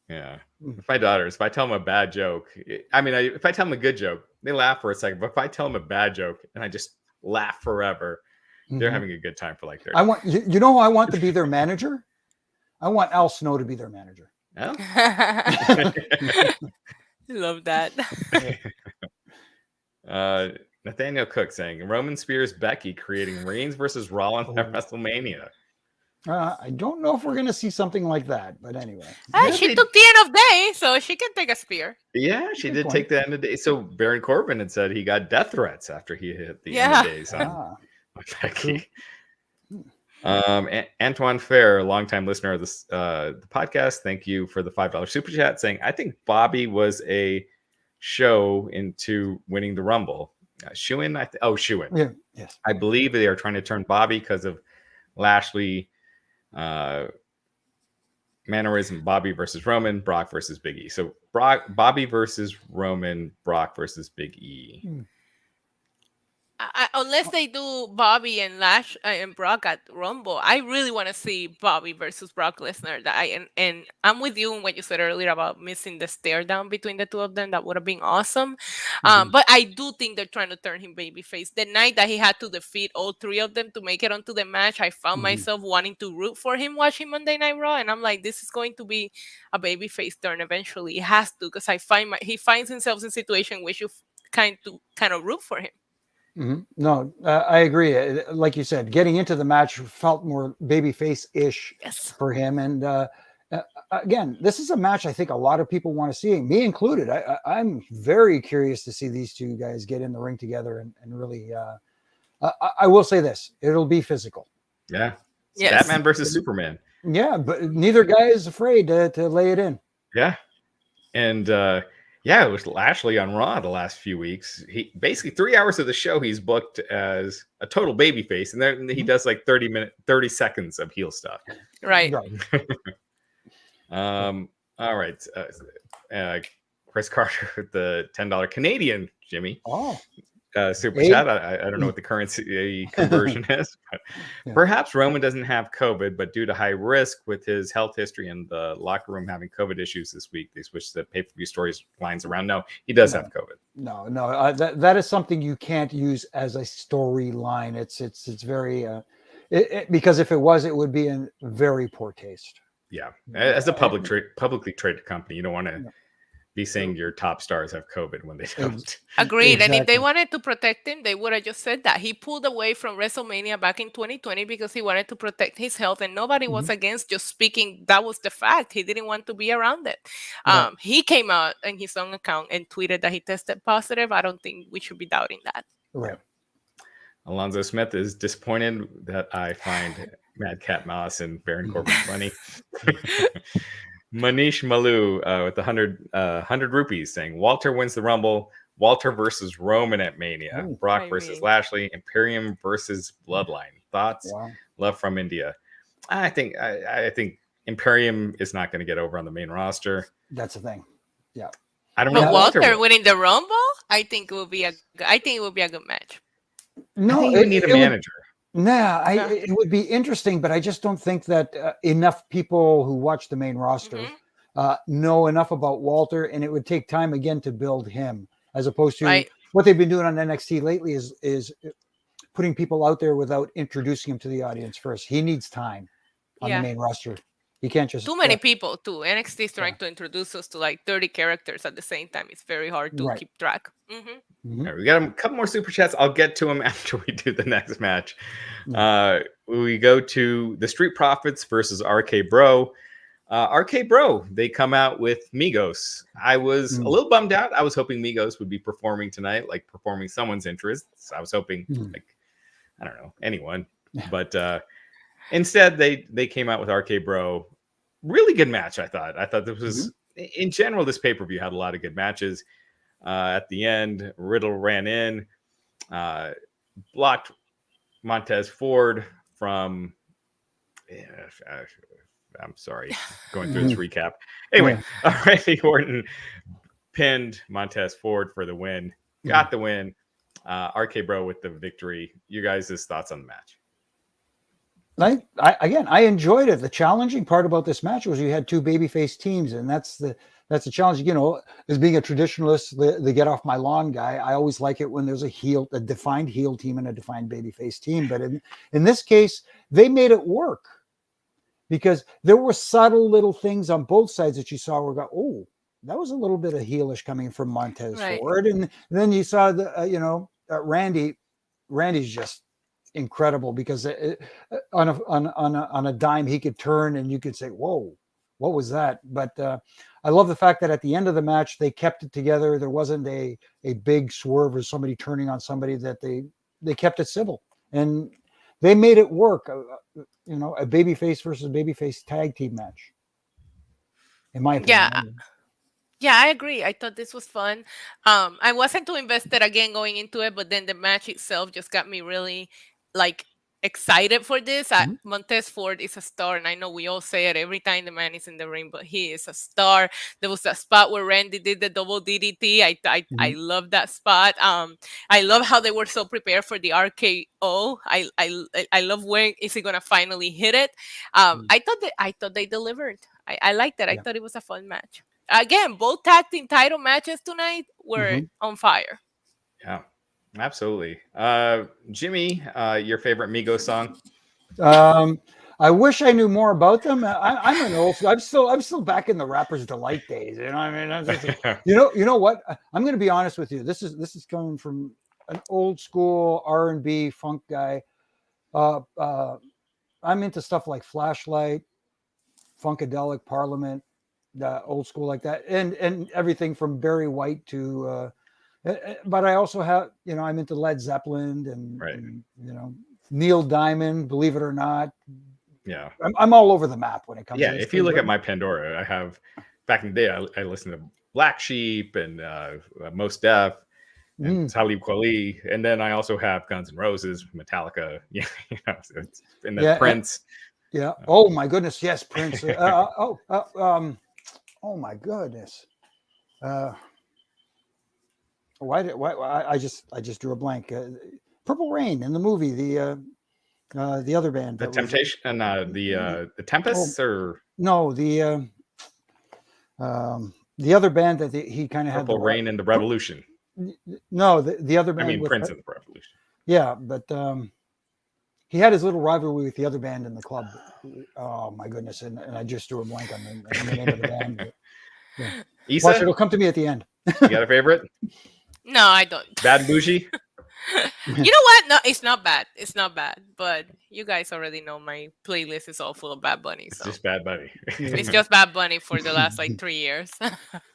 Yeah. With my daughters, if I tell them a bad joke, if I tell them a good joke, they laugh for a second. But if I tell them a bad joke and I just laugh forever, they're having a good time for like 30 minutes. Who I want to be their manager? I want Al Snow to be their manager. Oh? Love that. Nathaniel Cook saying Roman Spears Becky creating Reigns versus Rollins at WrestleMania. I don't know if we're going to see something like that, but anyway. She took the end of day, so she can take a spear. Yeah, she did take the end of day. So Baron Corbin had said he got death threats after he hit the end of days on Becky. Antoine Fair, longtime listener of this the podcast, thank you for the $5 super chat, saying I think Bobby was a show into winning the Rumble. Shoo-in? Shoo-in. Yeah, yes. I believe they are trying to turn Bobby because of Lashley. Mannerism, Bobby versus Roman, Brock versus Big E. So Bobby versus Roman, Brock versus Big E. Unless they do Bobby and Lash and Brock at Rumble, I really want to see Bobby versus Brock Lesnar. And I'm with you on what you said earlier about missing the stare down between the two of them. That would have been awesome. But I do think they're trying to turn him babyface. The night that he had to defeat all three of them to make it onto the match, I found myself wanting to root for him watching Monday Night Raw, and I'm like, this is going to be a babyface turn eventually. It has to, because he finds himself in a situation where you kind of root for him. No, I agree. Like you said, getting into the match felt more babyface-ish for him. And again, this is a match I think a lot of people want to see, me included. I'm very curious to see these two guys get in the ring together and really. I will say this: it'll be physical. Yeah, Batman versus Superman. Yeah, but neither guy is afraid to lay it in. Yeah, and. Yeah, it was Lashley on Raw the last few weeks. He basically 3 hours of the show he's booked as a total babyface, and then he does like 30 seconds of heel stuff. Right. All right. Chris Carter with the $10 Canadian, Jimmy. Oh. Super chat. I don't know what the currency conversion is, but Perhaps Roman doesn't have COVID, but due to high risk with his health history and the locker room having COVID issues this week, they switched the pay-per-view stories lines around. No, he does have COVID. No, that is something you can't use as a storyline. It's very because if it was, it would be in very poor taste. Yeah, as a publicly traded company, you don't want to be saying your top stars have COVID when they don't. Agreed. Exactly. And if they wanted to protect him, they would have just said that. He pulled away from WrestleMania back in 2020 because he wanted to protect his health, and nobody was against just speaking. That was the fact. He didn't want to be around it. He came out in his own account and tweeted that he tested positive. I don't think we should be doubting that. Right. Alonzo Smith is disappointed that I find Madcap Moss and Baron Corbin funny. Manish Malu with 100 rupees saying Walter wins the Rumble. Walter versus Roman at Mania. Brock versus Lashley. Imperium versus Bloodline. Thoughts? Wow. Love from India. I think Imperium is not going to get over on the main roster. That's the thing. Yeah. I don't know. But Walter winning the Rumble, I think it will be a good match. No, I think you need a manager. It would be interesting, but I just don't think that enough people who watch the main roster know enough about Walter, and it would take time again to build him, as opposed to what they've been doing on NXT lately is putting people out there without introducing him to the audience first. He needs time on the main roster. He can't just too many people too. NXT is trying to introduce us to like 30 characters at the same time. It's very hard to keep track. All right, we got a couple more super chats. I'll get to them after we do the next match. We go to the Street Profits versus RK Bro. RK Bro, they come out with Migos. I was a little bummed out. I was hoping Migos would be performing tonight, like performing someone's interests. I was hoping, I don't know, anyone. But instead, they came out with RK Bro. Really good match, I thought. I thought this was, in general, this pay-per-view had a lot of good matches. At the end, Riddle ran in, blocked Montez Ford from... I'm sorry, going through this recap. Anyway, Randy Orton pinned Montez Ford for the win. Got the win. RK Bro with the victory. You guys' thoughts on the match? I enjoyed it. The challenging part about this match was you had two babyface teams, and that's the challenge. You know, as being a traditionalist, the get off my lawn guy, I always like it when there's a defined heel team and a defined babyface team. But in this case, they made it work because there were subtle little things on both sides that you saw where that was a little bit of heelish coming from Montez Ford, and then you saw Randy's just incredible because on a dime he could turn and you could say, whoa, what was that? But I love the fact that at the end of the match they kept it together. There wasn't a big swerve or somebody turning on somebody, that they kept it civil and they made it work. A babyface versus babyface tag team match, in my opinion. Yeah, I agree. I thought this was fun. I wasn't too invested again going into it, but then the match itself just got me really excited for this. Montez Ford is a star, and I know we all say it every time the man is in the ring, but he is a star. There was that spot where Randy did the double DDT. I love that spot. I love how they were so prepared for the RKO. I love when is he gonna finally hit it. I thought they delivered. I liked it. I thought it was a fun match. Again, both tag team title matches tonight were on fire. Yeah, absolutely. Jimmy, your favorite Migos song? I wish I knew more about them. I'm an old. I'm still back in the Rapper's Delight days. You know, I mean, you know what? I'm going to be honest with you. This is coming from an old school R&B funk guy. I'm into stuff like Flashlight, Funkadelic, Parliament. The old school like that, and everything from Barry White to but I also have, I'm into Led Zeppelin and Neil Diamond, believe it or not. Yeah, I'm all over the map when it comes to this. If you look at my Pandora, I have, back in the day I listened to Black Sheep and Mos Def and Talib Kweli, and then I also have Guns N' Roses, Metallica, and then Prince. Oh my goodness, yes, Prince. Oh my goodness. Why I just drew a blank. Purple Rain in the movie, the The other band. The Temptation and the Tempests, or no, the other band that he kind of had. Purple Rain and the Revolution. No, the other band. I mean, Prince of the Revolution. Yeah, but he had his little rivalry with the other band in the club. Oh my goodness! And I just drew a blank on the name of the band. But, yeah. Issa? Watch, it'll come to me at the end. You got a favorite? No, I don't. Bad Bougie? You know what? No, it's not bad. It's not bad. But you guys already know my playlist is all full of Bad Bunny. So. It's just Bad Bunny. It's just Bad Bunny for the last 3 years.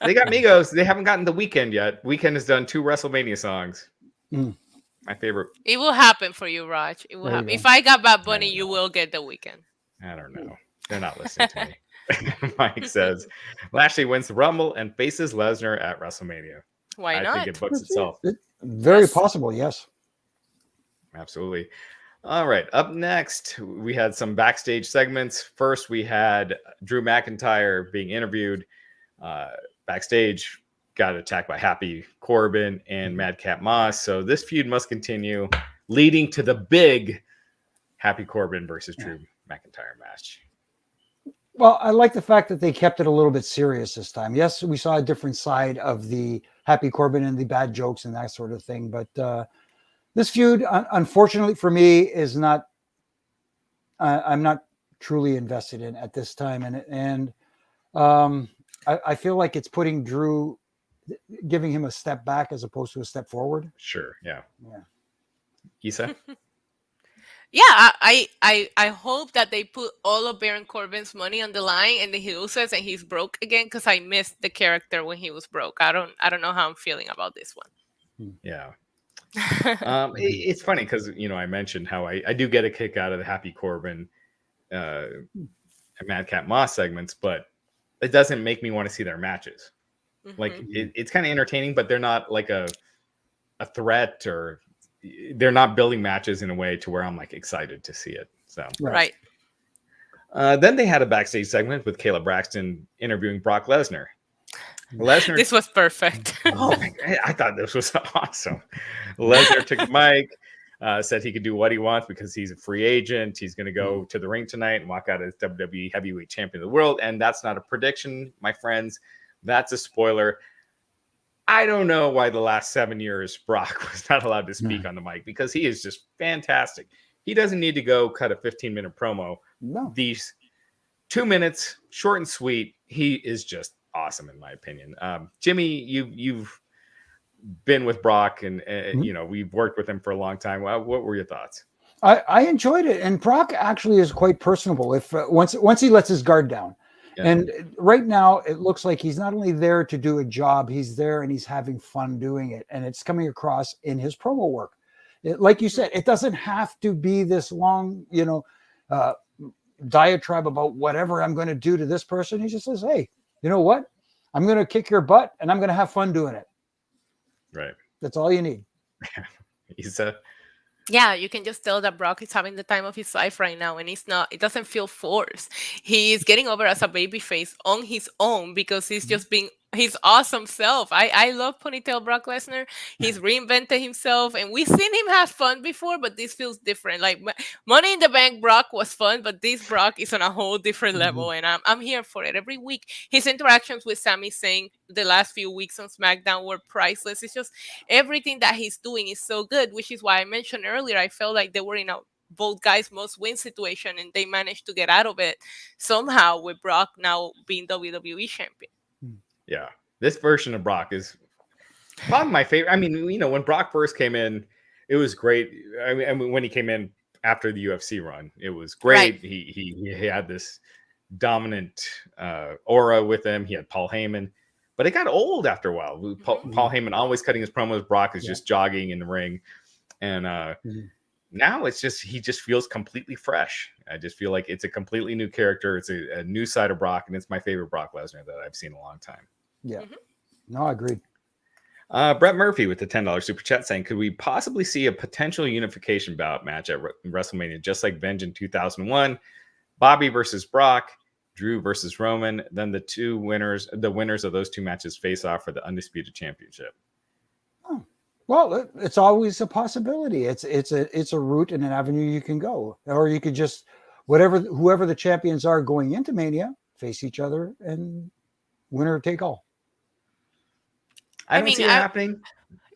They got Migos. They haven't gotten the Weeknd yet. Weeknd has done 2 WrestleMania songs. My favorite. It will happen for you, Raj. It will happen. If I got Bad Bunny, you will get the Weeknd. I don't know. They're not listening to me. Mike says Lashley wins the Rumble and faces Lesnar at WrestleMania. Why not? I think it books itself. Very possible, yes. Absolutely. All right. Up next, we had some backstage segments. First, we had Drew McIntyre being interviewed backstage. Got attacked by Happy Corbin and Madcap Moss. So this feud must continue, leading to the big Happy Corbin versus Drew McIntyre match. Well, I like the fact that they kept it a little bit serious this time. Yes, we saw a different side of the Happy Corbin and the bad jokes and that sort of thing. But this feud, unfortunately for me, is not. I'm not truly invested in at this time, and I feel like it's putting Drew, giving him a step back as opposed to a step forward. Sure. Yeah. Issa? Yeah, I hope that they put all of Baron Corbin's money on the line and then he loses and he's broke again, because I missed the character when he was broke. I don't know how I'm feeling about this one. Yeah. It's funny because I mentioned how I do get a kick out of the Happy Corbin and Madcap Moss segments, but it doesn't make me want to see their matches. Like it's kind of entertaining, but they're not like a threat, or they're not building matches in a way to where I'm like excited to see it. So right. Then they had a backstage segment with Kayla Braxton interviewing Brock Lesnar. This was perfect. Oh my God, I thought this was awesome. Lesnar took the mic, said he could do what he wants because he's a free agent. He's going to go to the ring tonight and walk out as WWE Heavyweight Champion of the World. And that's not a prediction, my friends. That's a spoiler. I don't know why the last 7 years Brock was not allowed to speak on the mic, because he is just fantastic. He doesn't need to go cut a 15-minute promo. No. These 2 minutes, short and sweet. He is just awesome, in my opinion. Jimmy, you've been with Brock, and we've worked with him for a long time. What were your thoughts? I enjoyed it, and Brock actually is quite personable. If once he lets his guard down. And right now, it looks like he's not only there to do a job, he's there and he's having fun doing it. And it's coming across in his promo work. Like you said, it doesn't have to be this long, diatribe about whatever I'm going to do to this person. He just says, hey, you know what? I'm going to kick your butt and I'm going to have fun doing it. Right. That's all you need. Yeah, you can just tell that Brock is having the time of his life right now, and it doesn't feel forced. He's getting over as a babyface on his own because he's just being his awesome self. I love Ponytail Brock Lesnar. He's reinvented himself, and we've seen him have fun before, but this feels different. Like Money in the Bank Brock was fun, but this Brock is on a whole different level, and I'm here for it. Every week, his interactions with Sami Zayn the last few weeks on SmackDown were priceless. It's just everything that he's doing is so good, which is why I mentioned earlier, I felt like they were in a both guys must win situation, and they managed to get out of it somehow with Brock now being WWE champion. Yeah, this version of Brock is probably my favorite. I mean, when Brock first came in, it was great. I mean, when he came in after the UFC run, it was great. Right. He had this dominant aura with him. He had Paul Heyman, but it got old after a while. Paul Heyman always cutting his promos. Brock is just jogging in the ring, and now it's just he just feels completely fresh. I just feel like it's a completely new character. It's a new side of Brock, and it's my favorite Brock Lesnar that I've seen in a long time. Yeah. No, I agree. Brett Murphy with the $10 super chat saying, could we possibly see a potential unification bout match at WrestleMania, just like Vengeance 2001, Bobby versus Brock, Drew versus Roman, then the winners of those two matches face off for the undisputed championship? Well, it's always a possibility. It's a route and an avenue you can go, or you could just whoever the champions are going into Mania face each other and winner take all. I don't see it happening.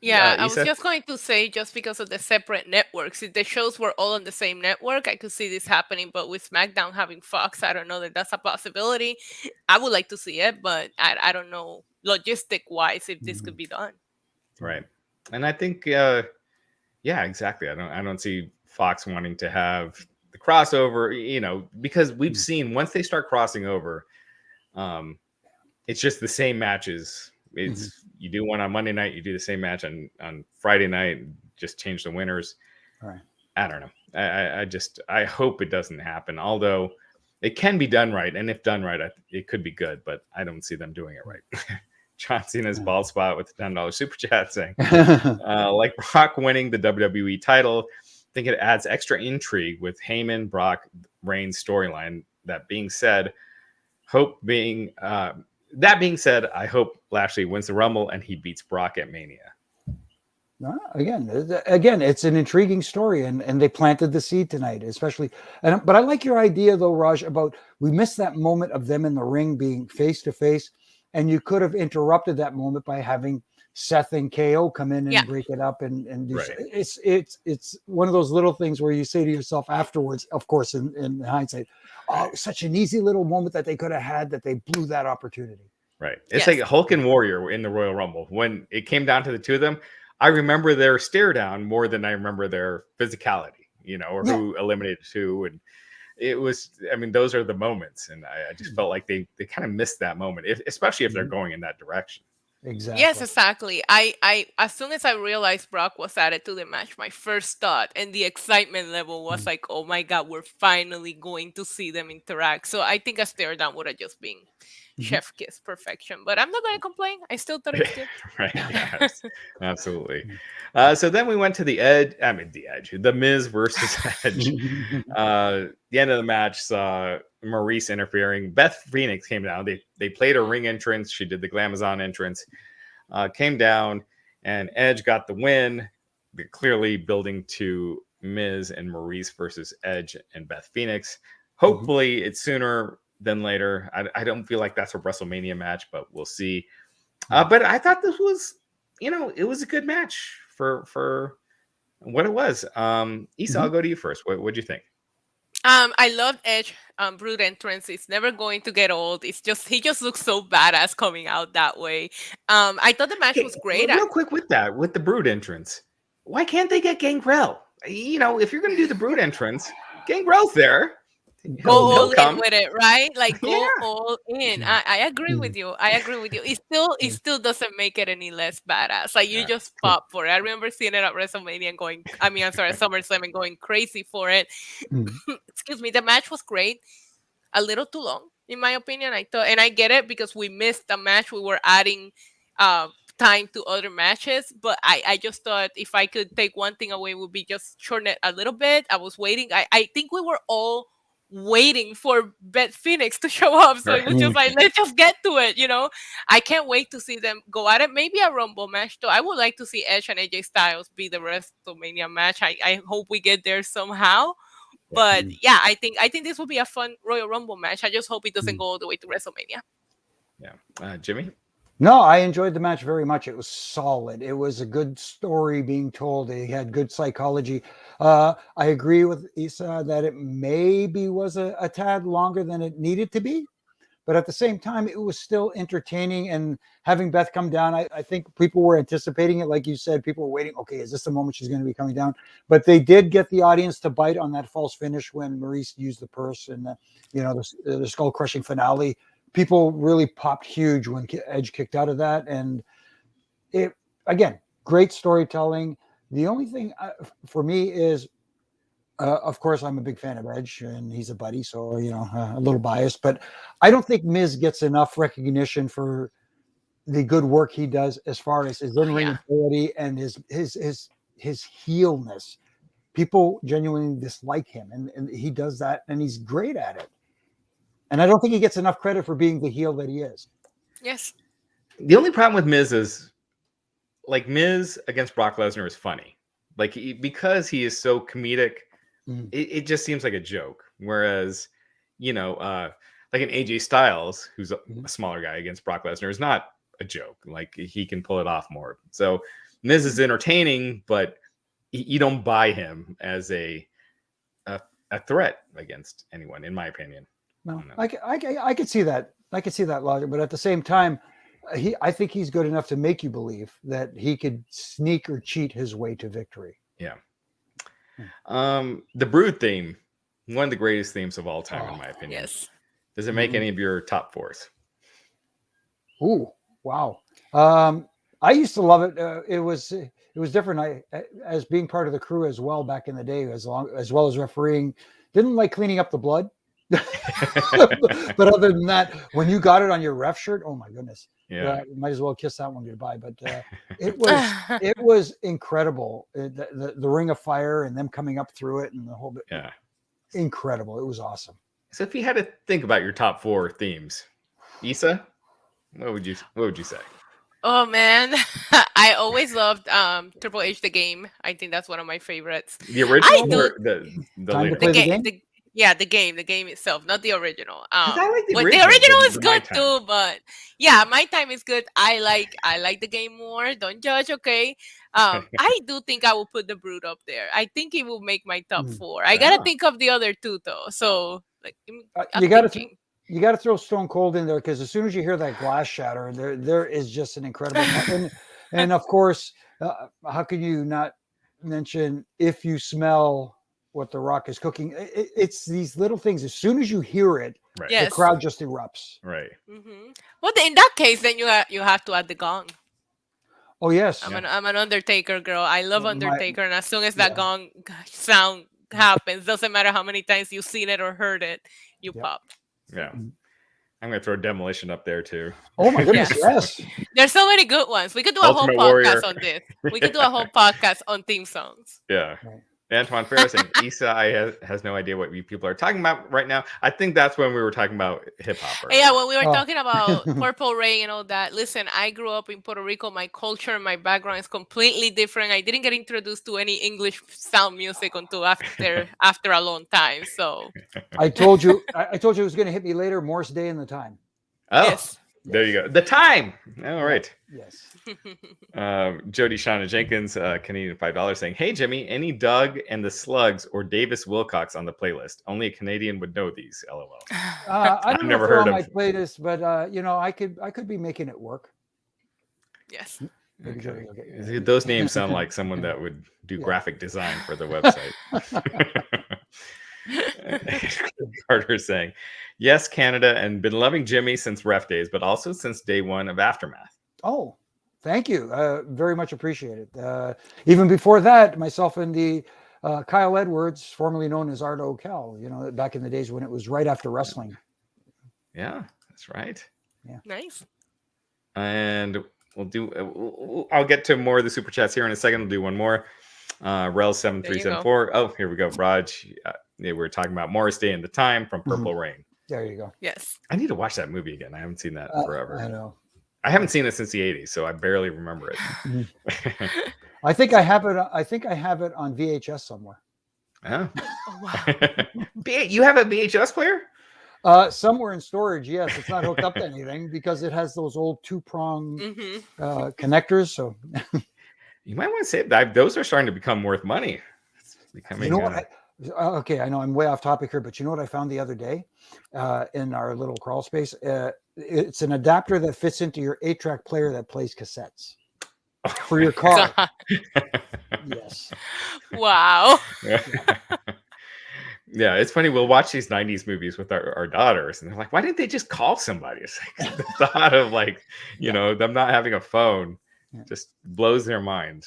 Yeah, I was Issa? just going to say, just because of the separate networks, if the shows were all on the same network, I could see this happening. But with SmackDown having Fox, I don't know that that's a possibility. I would like to see it, but I don't know logistic wise if this could be done. Right, and I think yeah, exactly. I don't see Fox wanting to have the crossover, because we've seen once they start crossing over, it's just the same matches. It's you do one on Monday night, you do the same match on Friday night, just change the winners. Right. I don't know. I hope it doesn't happen. Although it can be done right, and if done right, it could be good. But I don't see them doing it right. John Cena's bald spot with the $10 super chat saying, like Brock winning the WWE title, I think it adds extra intrigue with Heyman, Brock, Reigns storyline. That being said, I hope Lashley wins the Rumble and he beats Brock at Mania. Again, it's an intriguing story, and they planted the seed tonight, especially. But I like your idea, though, Raj, about we missed that moment of them in the ring being face to face, and you could have interrupted that moment by having Seth and KO come in and break it up and do. Right. It's one of those little things where you say to yourself afterwards, of course, in hindsight, oh, such an easy little moment that they could have had that they blew that opportunity. Right. It's like Hulk and Warrior in the Royal Rumble. When it came down to the two of them, I remember their stare down more than I remember their physicality, or who eliminated who. And it was, those are the moments. And I just felt like they kind of missed that moment, especially if they're going in that direction. Exactly. Yes, exactly. I as soon as I realized Brock was added to the match, my first thought and the excitement level was like, oh my God, we're finally going to see them interact. So I think a stare down would have just been chef kiss perfection. But I'm not going to complain. I still thought it was good. Right. Yes, absolutely. So then we went to the Miz versus Edge. The end of the match saw Maurice interfering. Beth Phoenix came down. They played a ring entrance. She did the Glamazon entrance. Came down, and Edge got the win. They're clearly building to Miz and Maurice versus Edge and Beth Phoenix. Hopefully, it's sooner than later. I don't feel like that's a WrestleMania match, but we'll see. But I thought this was, it was a good match for what it was. Issa, I'll go to you first. What'd you think? I love Edge Brood entrance. It's never going to get old. It's just he just looks so badass coming out that way. I thought the match was great. Real quick with the Brood entrance, why can't they get Gangrel? If you're going to do the Brood entrance, Gangrel's there. Go all in with it, right? Like go all in. I agree with you. It still doesn't make it any less badass. Like you just pop for it. I remember seeing it at WrestleMania and going. SummerSlam and going crazy for it. Excuse me. The match was great. A little too long, in my opinion. I thought, and I get it because we missed the match. We were adding time to other matches, but I just thought if I could take one thing away, would be just shorten it a little bit. I was waiting. I think we were all waiting for Beth Phoenix to show up, so it was just like, let's just get to it. I can't wait to see them go at it. Maybe a Rumble match though. I would like to see Edge and AJ Styles be the WrestleMania match. I hope we get there somehow. But yeah, I think this will be a fun Royal Rumble match. I just hope it doesn't go all the way to WrestleMania. Yeah. Jimmy? No, I enjoyed the match very much. It was solid. It was a good story being told. It had good psychology. I agree with Issa that it maybe was a tad longer than it needed to be. But at the same time, it was still entertaining. And having Beth come down, I think people were anticipating it. Like you said, people were waiting. Okay, is this the moment she's going to be coming down? But they did get the audience to bite on that false finish when Maurice used the purse and the skull-crushing finale. People really popped huge when Edge kicked out of that. And it, again, great storytelling. The only thing for me is, of course, I'm a big fan of Edge and he's a buddy. So, a little biased, but I don't think Miz gets enough recognition for the good work he does as far as his in-ring ability and his heelness. People genuinely dislike him and he does that and he's great at it. And I don't think he gets enough credit for being the heel that he is. Yes. The only problem with Miz is like Miz against Brock Lesnar is funny. Like because he is so comedic, it just seems like a joke. Whereas, like an AJ Styles, who's a smaller guy against Brock Lesnar, is not a joke. Like he can pull it off more. So Miz is entertaining, but you don't buy him as a threat against anyone, in my opinion. No, I could see that. I could see that logic, but at the same time, I think he's good enough to make you believe that he could sneak or cheat his way to victory. Yeah. The Brood theme, one of the greatest themes of all time, in my opinion. Yes. Does it make any of your top fours? Ooh, wow. I used to love it. It was different. As being part of the crew as well back in the day, as well as refereeing, didn't like cleaning up the blood. But other than that, when you got it on your ref shirt, oh my goodness, might as well kiss that one goodbye. But it was incredible. The Ring of Fire and them coming up through it and the whole bit. Yeah, incredible. It was awesome. So if you had to think about your top four themes, Issa, what would you say? Oh man, I always loved Triple H the game. I think that's one of my favorites. The original or the later? The game itself, not the original. I like the original. The original is good too, but yeah, My Time is good. I like the game more. Don't judge, okay? I do think I will put the Brood up there. I think it will make my top four. I gotta think of the other two though. So like, you gotta throw Stone Cold in there, because as soon as you hear that glass shatter, there is just an incredible. and of course, how can you not mention If You Smell What The Rock Is Cooking? It's these little things. As soon as you hear it, the crowd just erupts. Right. Mm-hmm. Well, in that case, then you have to add the gong. Oh yes, I'm an Undertaker girl. I love Undertaker, and as soon as that gong sound happens, doesn't matter how many times you've seen it or heard it, you pop. Yeah. I'm going to throw Demolition up there too. Oh my goodness, yes. There's so many good ones. We could do a whole podcast on this. We could do a whole podcast on theme songs. Yeah. Right. Antoine Ferris saying Issa has no idea what you people are talking about right now. I think that's when we were talking about hip hop. Yeah, when we were talking about Purple Rain and all that. Listen, I grew up in Puerto Rico. My culture and my background is completely different. I didn't get introduced to any English sound music until after a long time. So I told you it was going to hit me later. Morse Day and the Time. Oh, yes. There you go. The Time. All right. Yes. Jody Shauna Jenkins, Canadian $5 saying, "Hey Jimmy, any Doug and the Slugs or Davis Wilcox on the playlist? Only a Canadian would know these. LOL." I've never heard of my playlist, but I could be making it work. Yes. Okay. Those names sound like someone that would do graphic design for the website. Carter saying, "Yes, Canada, and been loving Jimmy since ref days, but also since day one of Aftermath." Oh, thank you. Very much appreciated. Even before that, myself and the Kyle Edwards, formerly known as Art O'Cal, back in the days when it was right after wrestling. Yeah, that's right. Yeah. Nice. And I'll get to more of the super chats here in a second. We'll do one more. Rel7374. Oh, here we go. Raj, we're talking about Morris Day and the Time from Purple Rain. There you go. Yes. I need to watch that movie again. I haven't seen that forever. I know. I haven't seen it since the 80s, so I barely remember it. I think I have it on VHS somewhere. Oh. Oh, wow. You have a VHS player? Somewhere in storage, yes. It's not hooked up to anything because it has those old two-prong connectors. So you might want to save that. Those are starting to become worth money. It's becoming. Okay, I know I'm way off topic here, but you know what I found the other day in our little crawl space? It's an adapter that fits into your 8-track player that plays cassettes for your car. Yes. Wow. Yeah, it's funny. We'll watch these 90s movies with our daughters, and they're like, "Why didn't they just call somebody?" It's like the thought of them not having a phone just blows their mind.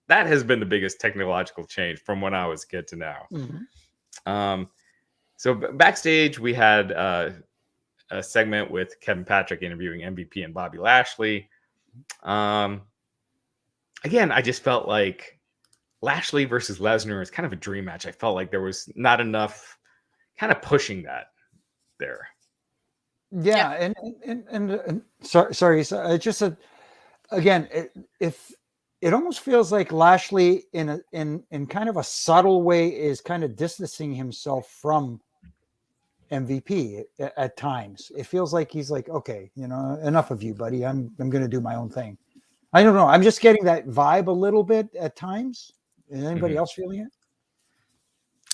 That has been the biggest technological change from when I was a kid to now. Mm-hmm. So backstage, we had a segment with Kevin Patrick interviewing MVP and Bobby Lashley. Again, I just felt like Lashley versus Lesnar is kind of a dream match. I felt like there was not enough kind of pushing that there. Yeah. And sorry. It's just again, if it almost feels like Lashley in kind of a subtle way is kind of distancing himself from MVP at times. It feels like he's like, okay, enough of you, buddy. I'm going to do my own thing. I don't know. I'm just getting that vibe a little bit at times. Is anybody else feeling it?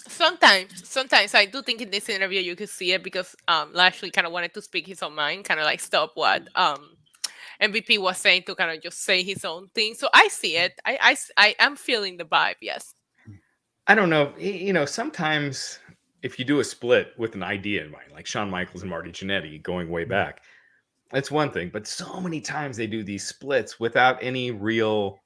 Sometimes I do think in this interview you could see it because Lashley kind of wanted to speak his own mind, kind of like stop what MVP was saying to kind of just say his own thing. So I see it. I am feeling the vibe. Yes. I don't know. Sometimes if you do a split with an idea in mind, like Shawn Michaels and Marty Jannetty going way back, that's one thing. But so many times they do these splits without any real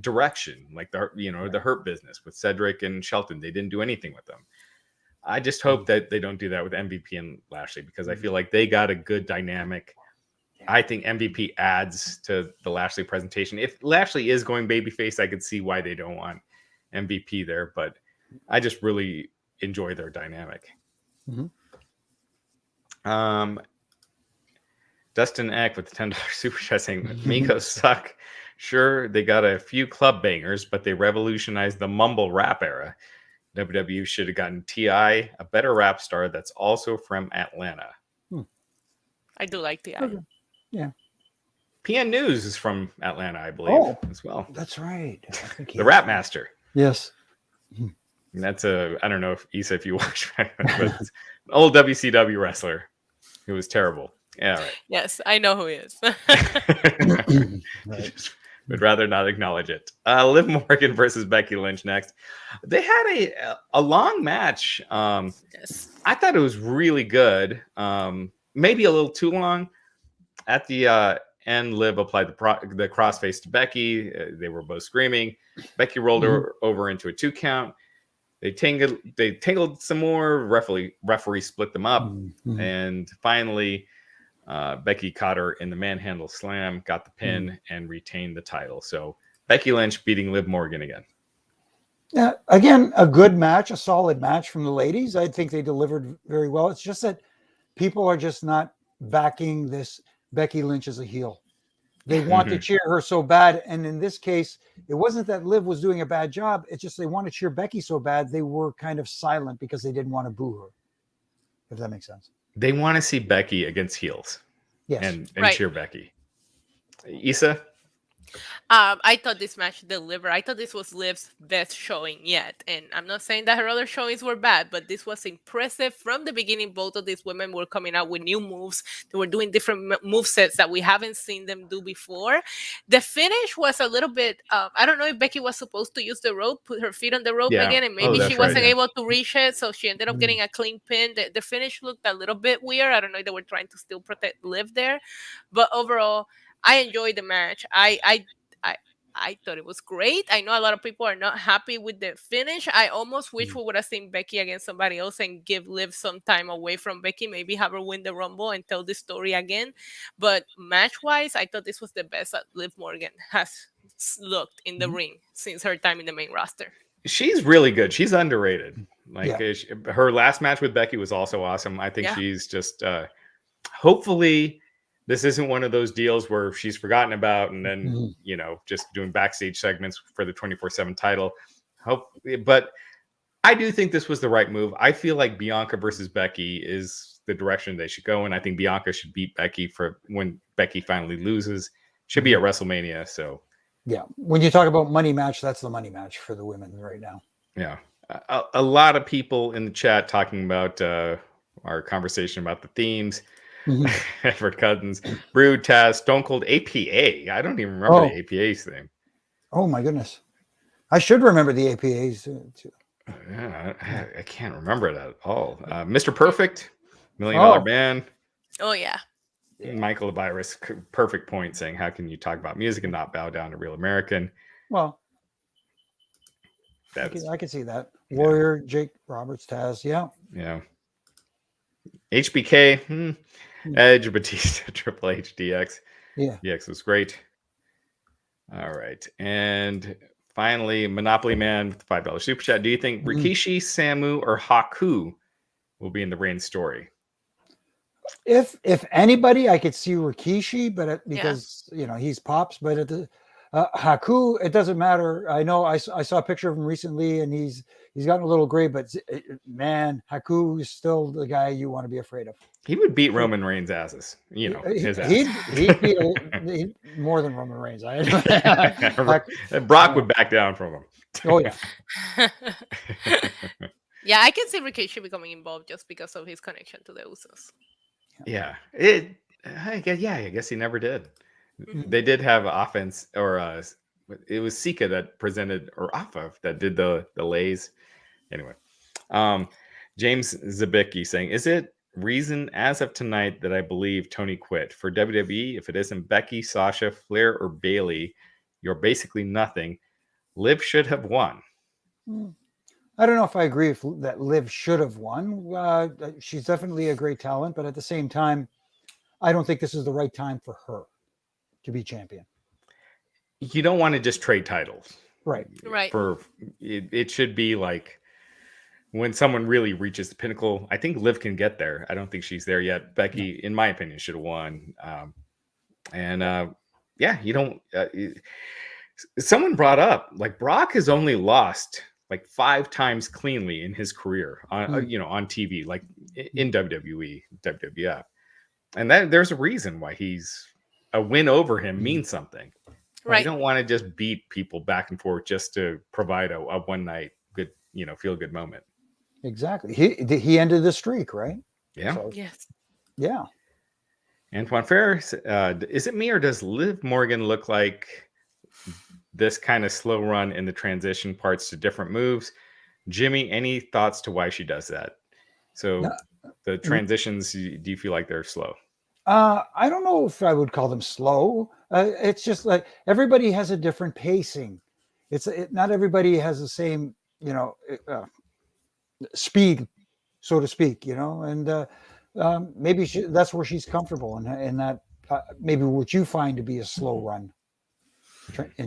direction, like the Hurt Business with Cedric and Shelton. They didn't do anything with them. I just hope that they don't do that with MVP and Lashley, because I feel like they got a good dynamic. I think MVP adds to the Lashley presentation. If Lashley is going babyface, I could see why they don't want MVP there, but I just really enjoy their dynamic. Dustin Eck with the $10 super chat saying Migos suck. Sure, they got a few club bangers, but they revolutionized the mumble rap era. WWE should have gotten T.I., a better rap star that's also from Atlanta. I do like T.I. Yeah. PN News is from Atlanta, I believe, as well. That's right. The Rap Master. Yes. And that's I don't know if Issa, if you watch, but it's an old WCW wrestler who was terrible. Yeah, right. Yes, I know who he is. Right. Would rather not acknowledge it. Liv Morgan versus Becky Lynch next. They had a long match. Yes. I thought it was really good. Maybe a little too long. At the end, Liv applied the crossface to Becky. They were both screaming. Becky rolled her over into a 2 count. They tangled some more. Referee split them up. And finally, Becky caught her in the manhandle slam, got the pin, and retained the title. So Becky Lynch beating Liv Morgan again. Yeah, again, a good match, a solid match from the ladies. I think they delivered very well. It's just that people are just not backing this Becky Lynch as a heel. They want to cheer her so bad. And in this case, it wasn't that Liv was doing a bad job. It's just they want to cheer Becky so bad. They were kind of silent because they didn't want to boo her, if that makes sense. They want to see Becky against heels. Yes. And Right. cheer Becky. Issa? I thought this match delivered. I thought this was Liv's best showing yet. And I'm not saying that her other showings were bad, but this was impressive. From the beginning, both of these women were coming out with new moves. They were doing different move sets that we haven't seen them do before. The finish was a little bit, I don't know if Becky was supposed to use the rope, put her feet on the rope again, and maybe she wasn't able to reach it. So she ended up getting a clean pin. The finish looked a little bit weird. I don't know if they were trying to still protect Liv there. But overall, I enjoyed the match. I thought it was great. I know a lot of people are not happy with the finish. I almost wish we would have seen Becky against somebody else and give Liv some time away from Becky, maybe have her win the Rumble and tell the story again. But match-wise, I thought this was the best that Liv Morgan has looked in the ring since her time in the main roster. She's really good. She's underrated. Her last match with Becky was also awesome. I think she's just hopefully this isn't one of those deals where she's forgotten about and then, just doing backstage segments for the 24/7 title. But I do think this was the right move. I feel like Bianca versus Becky is the direction they should go. And I think Bianca should beat Becky for when Becky finally loses. Should be at WrestleMania. So, yeah. When you talk about money match, that's the money match for the women right now. Yeah. A lot of people in the chat talking about our conversation about the themes. Edward Cousins, Brood, Taz, Stone Cold, APA. I don't even remember the APA's thing. Oh my goodness, I should remember the APA's too. Yeah, I can't remember it at all. Mr. Perfect, $1 Million Man. Oh yeah. Michael Virus, perfect point, saying, "How can you talk about music and not bow down to Real American?" Well, I can see that. Warrior, Jake Roberts, Taz, yeah. HBK, Edge, Batista, Triple H, DX. Yeah. DX was great. All right. And finally, Monopoly Man with the $5 super chat. Do you think Rikishi, Samu, or Haku will be in the Reigns story? If anybody, I could see Rikishi, but because he's Pops, but at the Haku, it doesn't matter. I know I saw a picture of him recently, and he's gotten a little gray, but man, Haku is still the guy you want to be afraid of. He would beat Roman Reigns' asses. His ass. He'd beat more than Roman Reigns. Brock would back down from him. Oh yeah. Yeah, I can see Rikishi becoming involved just because of his connection to the Usos. Yeah, I guess he never did. Mhm. They did have offense, or it was Sika that presented, or off of that did the lays. Anyway, James Zabicki saying, "Is it reason as of tonight that I believe Tony quit for WWE? If it isn't Becky, Sasha, Flair, or Bailey, you're basically nothing. Liv should have won." I don't know if I agree that Liv should have won. She's definitely a great talent, but at the same time, I don't think this is the right time for her to be champion. You don't want to just trade titles. Right. For it should be like when someone really reaches the pinnacle. I think Liv can get there. I don't think she's there yet. Becky, in my opinion, should have won. You don't. Someone brought up, like, Brock has only lost like 5 times cleanly in his career on on TV, like in WWE, WWF, and there's a reason why he's a win over him means something. Right. You don't want to just beat people back and forth just to provide a one night good, feel good moment. Exactly. He ended the streak, right? Yeah. So, Yes. yeah. Antoine Ferris, is it me or does Liv Morgan look like this kind of slow run in the transition parts to different moves? Jimmy, any thoughts to why she does that? So the transitions, do you feel like they're slow? I don't know if I would call them slow. It's just like everybody has a different pacing. Not everybody has the same, speed, so to speak, and maybe that's where she's comfortable, and that maybe what you find to be a slow run.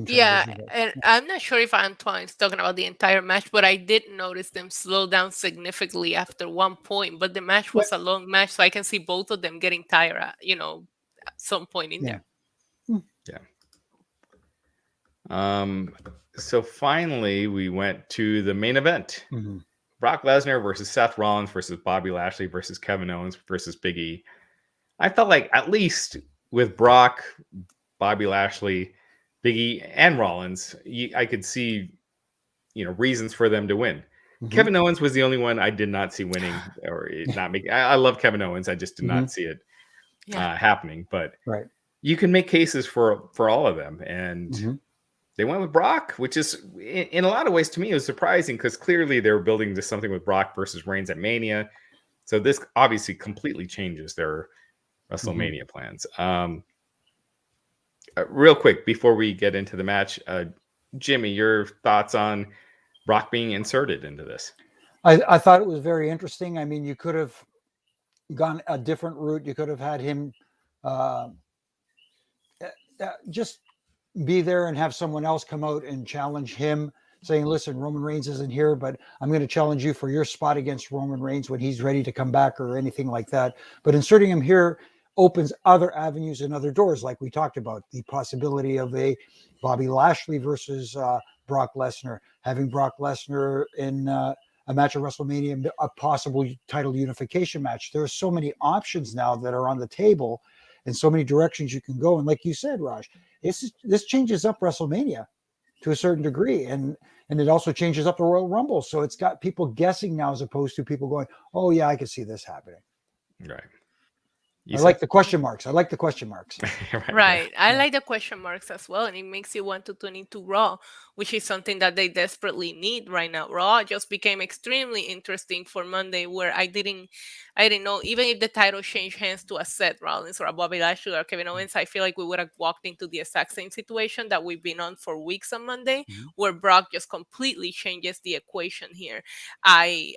Yeah, and I'm not sure if Antoine's talking about the entire match, but I did notice them slow down significantly after one point. But the match was a long match, so I can see both of them getting tired at some point in there. Yeah. So finally, we went to the main event. Mm-hmm. Brock Lesnar versus Seth Rollins versus Bobby Lashley versus Kevin Owens versus Big E. I felt like at least with Brock, Bobby Lashley, Big E, and Rollins, I could see, reasons for them to win. Mm-hmm. Kevin Owens was the only one I did not see winning, or not making. I love Kevin Owens. I just did not see it happening. But you can make cases for all of them, and they went with Brock, which is in a lot of ways to me it was surprising because clearly they were building to something with Brock versus Reigns at Mania. So this obviously completely changes their WrestleMania plans. Real quick, before we get into the match, Jimmy, your thoughts on Brock being inserted into this? I thought it was very interesting. I mean, you could have gone a different route. You could have had him just be there and have someone else come out and challenge him, saying, listen, Roman Reigns isn't here, but I'm going to challenge you for your spot against Roman Reigns when he's ready to come back or anything like that. But inserting him here opens other avenues and other doors, like we talked about, the possibility of a Bobby Lashley versus Brock Lesnar, having Brock Lesnar in a match at WrestleMania, a possible title unification match. There are so many options now that are on the table and so many directions you can go. And like you said, Raj, this changes up WrestleMania to a certain degree. And it also changes up the Royal Rumble. So it's got people guessing now as opposed to people going, oh, yeah, I can see this happening. Right. I like the question marks. Right. I like the question marks as well. And it makes you want to tune into Raw, which is something that they desperately need right now. Raw just became extremely interesting for Monday, where I didn't know, even if the title changed hands to a Seth Rollins or a Bobby Lashley or Kevin Owens, I feel like we would have walked into the exact same situation that we've been on for weeks on Monday, where Brock just completely changes the equation here. I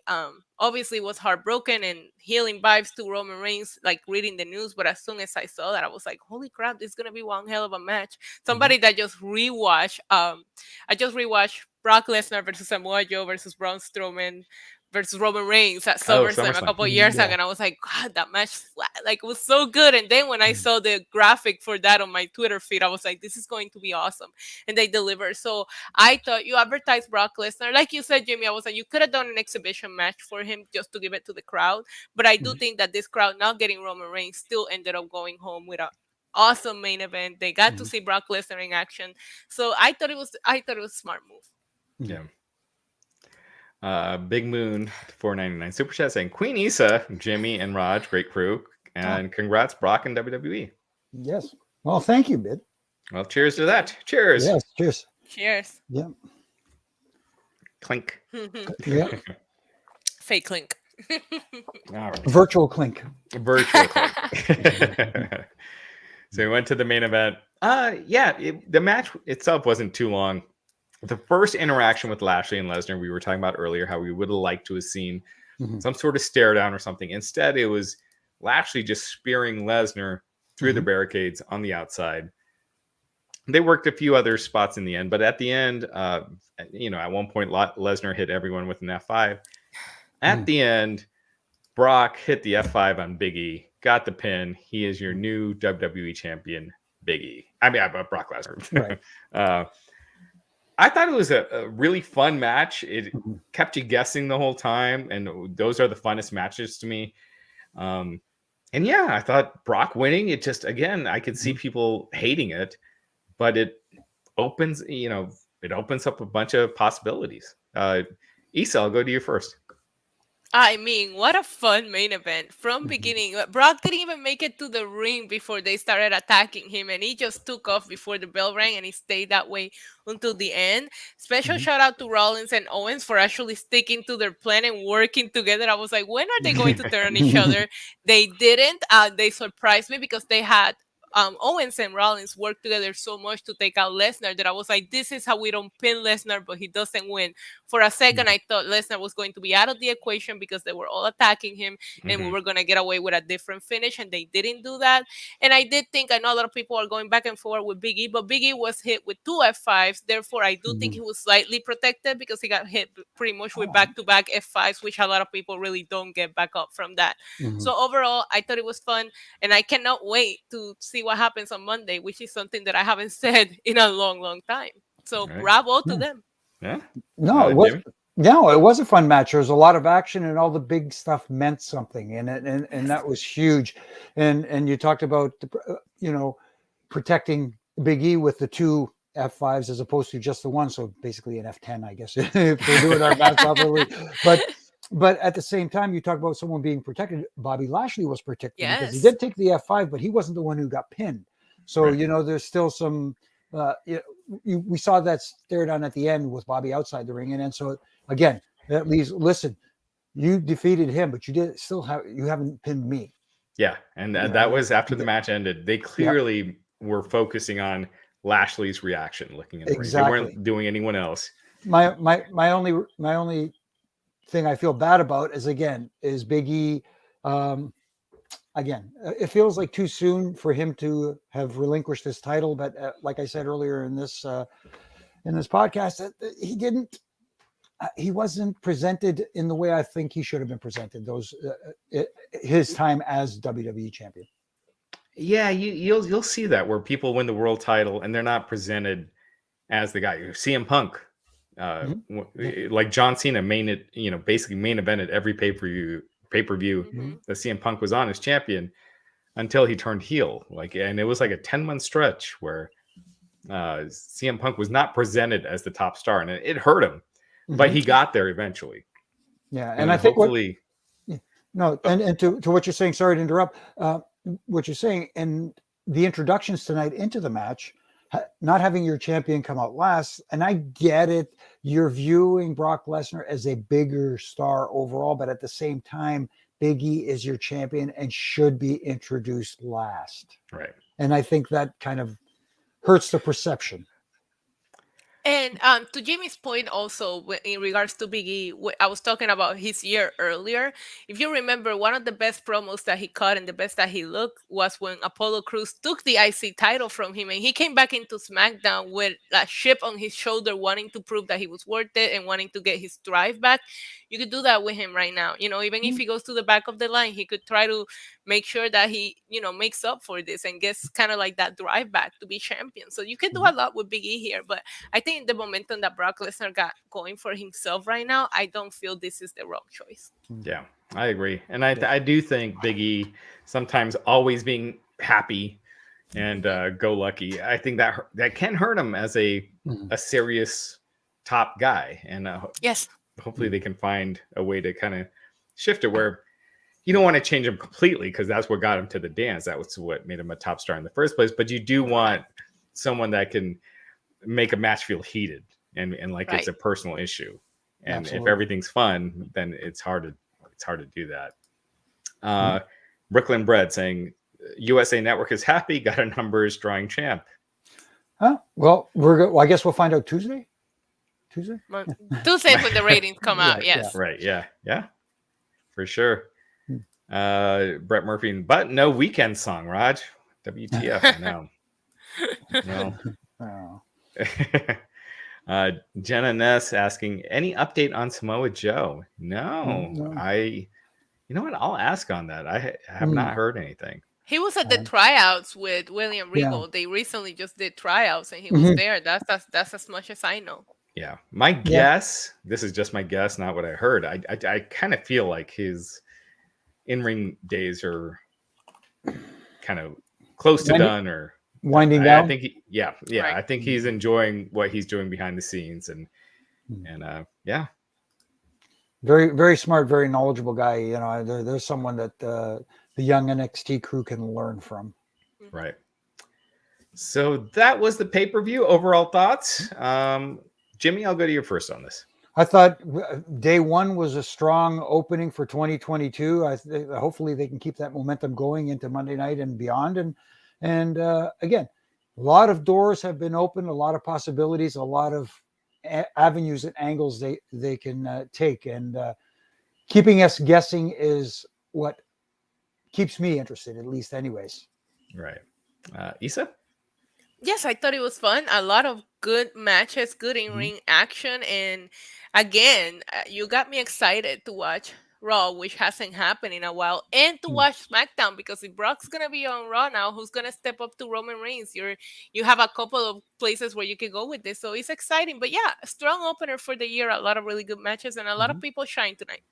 obviously was heartbroken and healing vibes to Roman Reigns, like reading the news. But as soon as I saw that, I was like, holy crap, this is going to be one hell of a match. Somebody that just rewatched, I just rewatched Brock Lesnar versus Samoa Joe versus Braun Strowman versus Roman Reigns at Oh, SummerSlam a SummerSlam. couple of years ago, and I was like, God, that match like was so good. And then when I saw the graphic for that on my Twitter feed, I was like, this is going to be awesome, and they delivered. So I thought you advertised Brock Lesnar, like you said, Jimmy. I was like, you could have done an exhibition match for him just to give it to the crowd, but I do think that this crowd not getting Roman Reigns still ended up going home with a awesome main event. They got to see Brock Lesnar in action, so I thought it was a smart move. Yeah. Big Moon $4.99 super chat saying Queen Issa, Jimmy and Raj, great crew, and congrats Brock and WWE. Yes. Well, thank you, Bid. Well, cheers to that. Cheers. Yes. Cheers. Cheers. Yeah. Clink. Yeah. Fake clink. All right. Virtual clink. Virtual clink. So we went to the main event. The match itself wasn't too long. The first interaction with Lashley and Lesnar, we were talking about earlier, how we would have liked to have seen some sort of stare down or something. Instead, it was Lashley just spearing Lesnar through the barricades on the outside. They worked a few other spots in the end, but at the end, at one point, Lesnar hit everyone with an F5. At the end, Brock hit the F5 on Big E, got the pin. He is your new WWE champion, Big E. Brock Lesnar. Right. I thought it was a really fun match. It kept you guessing the whole time, and those are the funnest matches to me. I thought Brock winning, it just, again, I could see people hating it, but it opens up a bunch of possibilities. Issa, I'll go to you first. I mean, what a fun main event from beginning. Brock didn't even make it to the ring before they started attacking him, and he just took off before the bell rang, and he stayed that way until the end. Special shout out to Rollins and Owens for actually sticking to their plan and working together. I was like, when are they going to turn on each other? They didn't. They surprised me because they had Owens and Rollins worked together so much to take out Lesnar that I was like, this is how we don't pin Lesnar, but he doesn't win. For a second, I thought Lesnar was going to be out of the equation because they were all attacking him and we were going to get away with a different finish, and they didn't do that. And I did think, I know a lot of people are going back and forth with Big E, but Big E was hit with 2 F5s. Therefore, I do think he was slightly protected because he got hit pretty much with back-to-back F5s, which a lot of people really don't get back up from that. So overall, I thought it was fun, and I cannot wait to see what happens on Monday, which is something that I haven't said in a long, long time. So bravo to them. Yeah. No, it was a fun match. There was a lot of action, and all the big stuff meant something, and that was huge. And you talked about protecting Big E with the 2 F5s as opposed to just the one. So basically an F10, I guess, if we're doing our math properly. But at the same time, you talk about someone being protected. Bobby Lashley was protected because he did take the F5, but he wasn't the one who got pinned. So, there's still some, we saw that stare down at the end with Bobby outside the ring. And so, again, that leaves, listen, you defeated him, but you haven't pinned me. Yeah. And that was after the match ended. They clearly were focusing on Lashley's reaction, looking at the ring. They weren't doing anyone else. My only thing I feel bad about is Big E. Again, it feels like too soon for him to have relinquished his title, but like I said earlier in this podcast, he wasn't presented in the way I think he should have been presented. His time as WWE champion. Yeah, you'll see that where people win the world title and they're not presented as the guy. CM Punk. Like John Cena basically main evented every pay-per-view that CM Punk was on as champion until he turned heel. And it was like a 10-month stretch where CM Punk was not presented as the top star, and it hurt him, but he got there eventually. Yeah, and I think and to what you're saying, sorry to interrupt, what you're saying, and the introductions tonight into the match, not having your champion come out last, and I get it, you're viewing Brock Lesnar as a bigger star overall, but at the same time, Big E is your champion and should be introduced last. Right. And I think that kind of hurts the perception. And to Jimmy's point, also in regards to Big E, I was talking about his year earlier. If you remember, one of the best promos that he cut and the best that he looked was when Apollo Crews took the IC title from him, and he came back into SmackDown with a chip on his shoulder, wanting to prove that he was worth it and wanting to get his drive back. You could do that with him right now. Even if he goes to the back of the line, he could try to make sure that he, makes up for this and gets kind of like that drive back to be champion. So you can do a lot with Big E here, but I think the momentum that Brock Lesnar got going for himself right now, I don't feel this is the wrong choice. Yeah, I agree. And I do think Big E sometimes always being happy and go lucky, I think that can hurt him as a serious top guy. And yes, hopefully they can find a way to kind of shift it where you don't want to change him completely, because that's what got him to the dance. That was what made him a top star in the first place. But you do want someone that can make a match feel heated and like it's a personal issue. And Absolutely. if everything's fun, then it's hard to do that. Brooklyn Bread saying USA Network is happy, got a numbers drawing champ. Huh? Well, I guess we'll find out Tuesday. Tuesday when the ratings come out. Yes. Right. Yeah. For sure. Brett Murphy, but no weekend song, Raj. WTF? No. Jenna Ness asking, any update on Samoa Joe? No. You know what? I'll ask on that. I have not heard anything. He was at the tryouts with William Regal. Yeah. They recently just did tryouts, and he was there. That's as much as I know. Yeah, my guess. This is just my guess, not what I heard. I kind of feel like his in-ring days are kind of close to done or winding down. I think I think he's enjoying what he's doing behind the scenes, and very, very smart, very knowledgeable guy. There's someone that the young NXT crew can learn from. Right. So that was the pay-per-view. Overall thoughts, Jimmy. I'll go to you first on this. I thought day one was a strong opening for 2022. Hopefully they can keep that momentum going into Monday night and beyond. And again, a lot of doors have been opened, a lot of possibilities, a lot of avenues and angles they can take. And keeping us guessing is what keeps me interested, at least anyways. Right. Issa? Yes, I thought it was fun. A lot of good matches, good in-ring action. And again, you got me excited to watch Raw, which hasn't happened in a while, and to watch SmackDown, because if Brock's going to be on Raw now, who's going to step up to Roman Reigns? You have a couple of places where you can go with this. So it's exciting. But yeah, a strong opener for the year. A lot of really good matches and a lot of people shine tonight.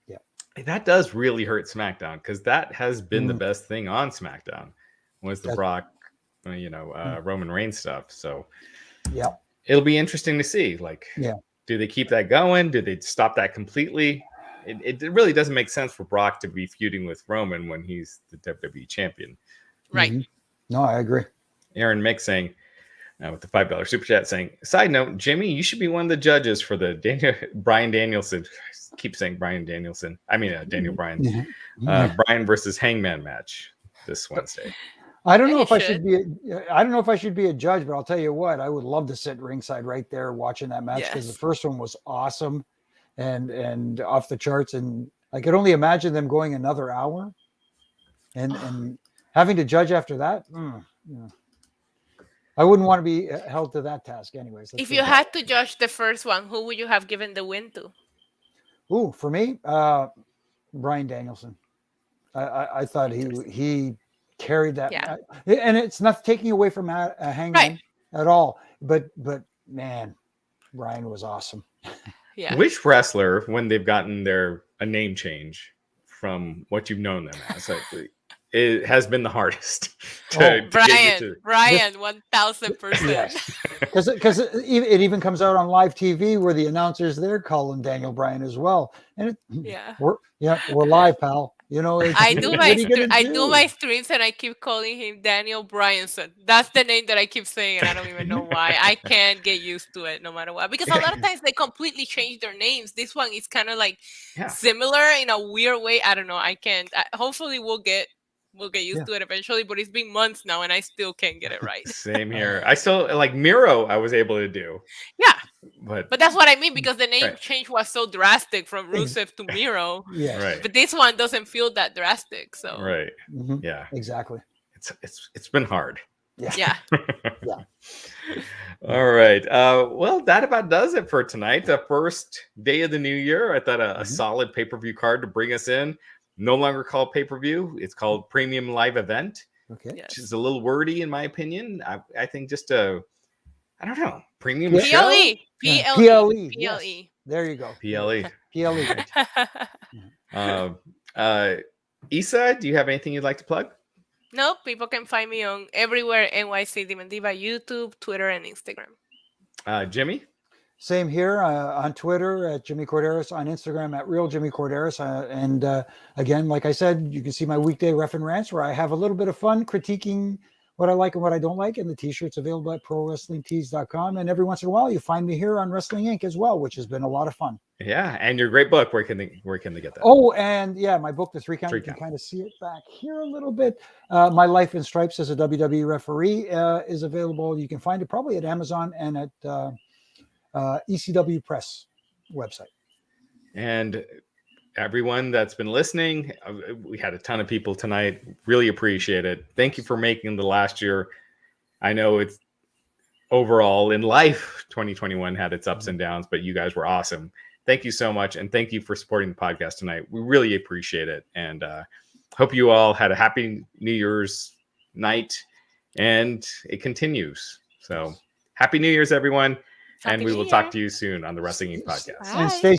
Yeah. That does really hurt SmackDown, because that has been the best thing on SmackDown was the Brock Roman Reigns stuff. So it'll be interesting to see. Do they keep that going? Do they stop that completely? It really doesn't make sense for Brock to be feuding with Roman when he's the WWE champion. Right. No, I agree. Aaron Mick saying, with the $5 super chat saying, side note, Jimmy, you should be one of the judges for the Bryan Danielson. I keep saying Bryan Danielson. I mean, Daniel Bryan. Bryan versus Hangman match this Wednesday. I don't know if I should be a judge, but I'll tell you what, I would love to sit ringside right there watching that match, because the first one was awesome and off the charts, and I could only imagine them going another hour and having to judge after that. I wouldn't want to be held to that task anyways. If you had to judge the first one, who would you have given the win to? Ooh, for me, Bryan Danielson. I thought he carried that, and it's not taking away from Hangman at all. But man, Bryan was awesome. Yeah. Which wrestler, when they've gotten a name change from what you've known them as, it has been the hardest? Brian, 1000%. Because it even comes out on live TV where the announcers there call him Daniel Bryan as well, and we're live, pal. I do my streams and I keep calling him Daniel Bryanson. That's the name that I keep saying, and I don't even know why. I can't get used to it no matter what, because a lot of times they completely change their names. This one is kind of like similar in a weird way. I don't know. I can't. Hopefully we'll get we'll get used to it eventually. But it's been months now, and I still can't get it right. Same here. I still like Miro. I was able to do. Yeah, but that's what I mean, because the name change was so drastic from Rusev to Miro. Yeah, right. But this one doesn't feel that drastic. So Right. Mhm. Yeah. Exactly. It's been hard. yeah. All right. Well, that about does it for tonight. The first day of the new year. I thought a solid pay-per-view card to bring us in. No longer called pay-per-view. It's called Premium Live Event. Okay. Yes. Which is a little wordy in my opinion. I think just I don't know, premium Yeah. show. PLE. Yes. There you go. PLE. PLE. Issa, do you have anything you'd like to plug? No, people can find me on everywhere, NYC Demon Diva, YouTube, Twitter, and Instagram. Jimmy? Same here on Twitter at Jimmy Korderas, on Instagram at Real Jimmy Korderas. And again, like I said, you can see my weekday ref and rants where I have a little bit of fun critiquing what I like and what I don't like. And the t-shirt's available at prowrestlingtees.com. And every once in a while, you find me here on Wrestling Inc. as well, which has been a lot of fun. Yeah, and your great book. Where can they get that? Oh, and yeah, my book, The Three Count. You can kind of see it back here a little bit. My Life in Stripes as a WWE referee is available. You can find it probably at Amazon and at ECW Press website. And everyone that's been listening, we had a ton of people tonight. Really appreciate it. Thank you for making the last year. I know it's overall in life, 2021 had its ups and downs, but you guys were awesome. Thank you so much. And thank you for supporting the podcast tonight. We really appreciate it. And hope you all had a happy New Year's night and it continues. So happy New Year's, everyone. And we will talk to you soon on the Wrestling Inc. podcast. And stay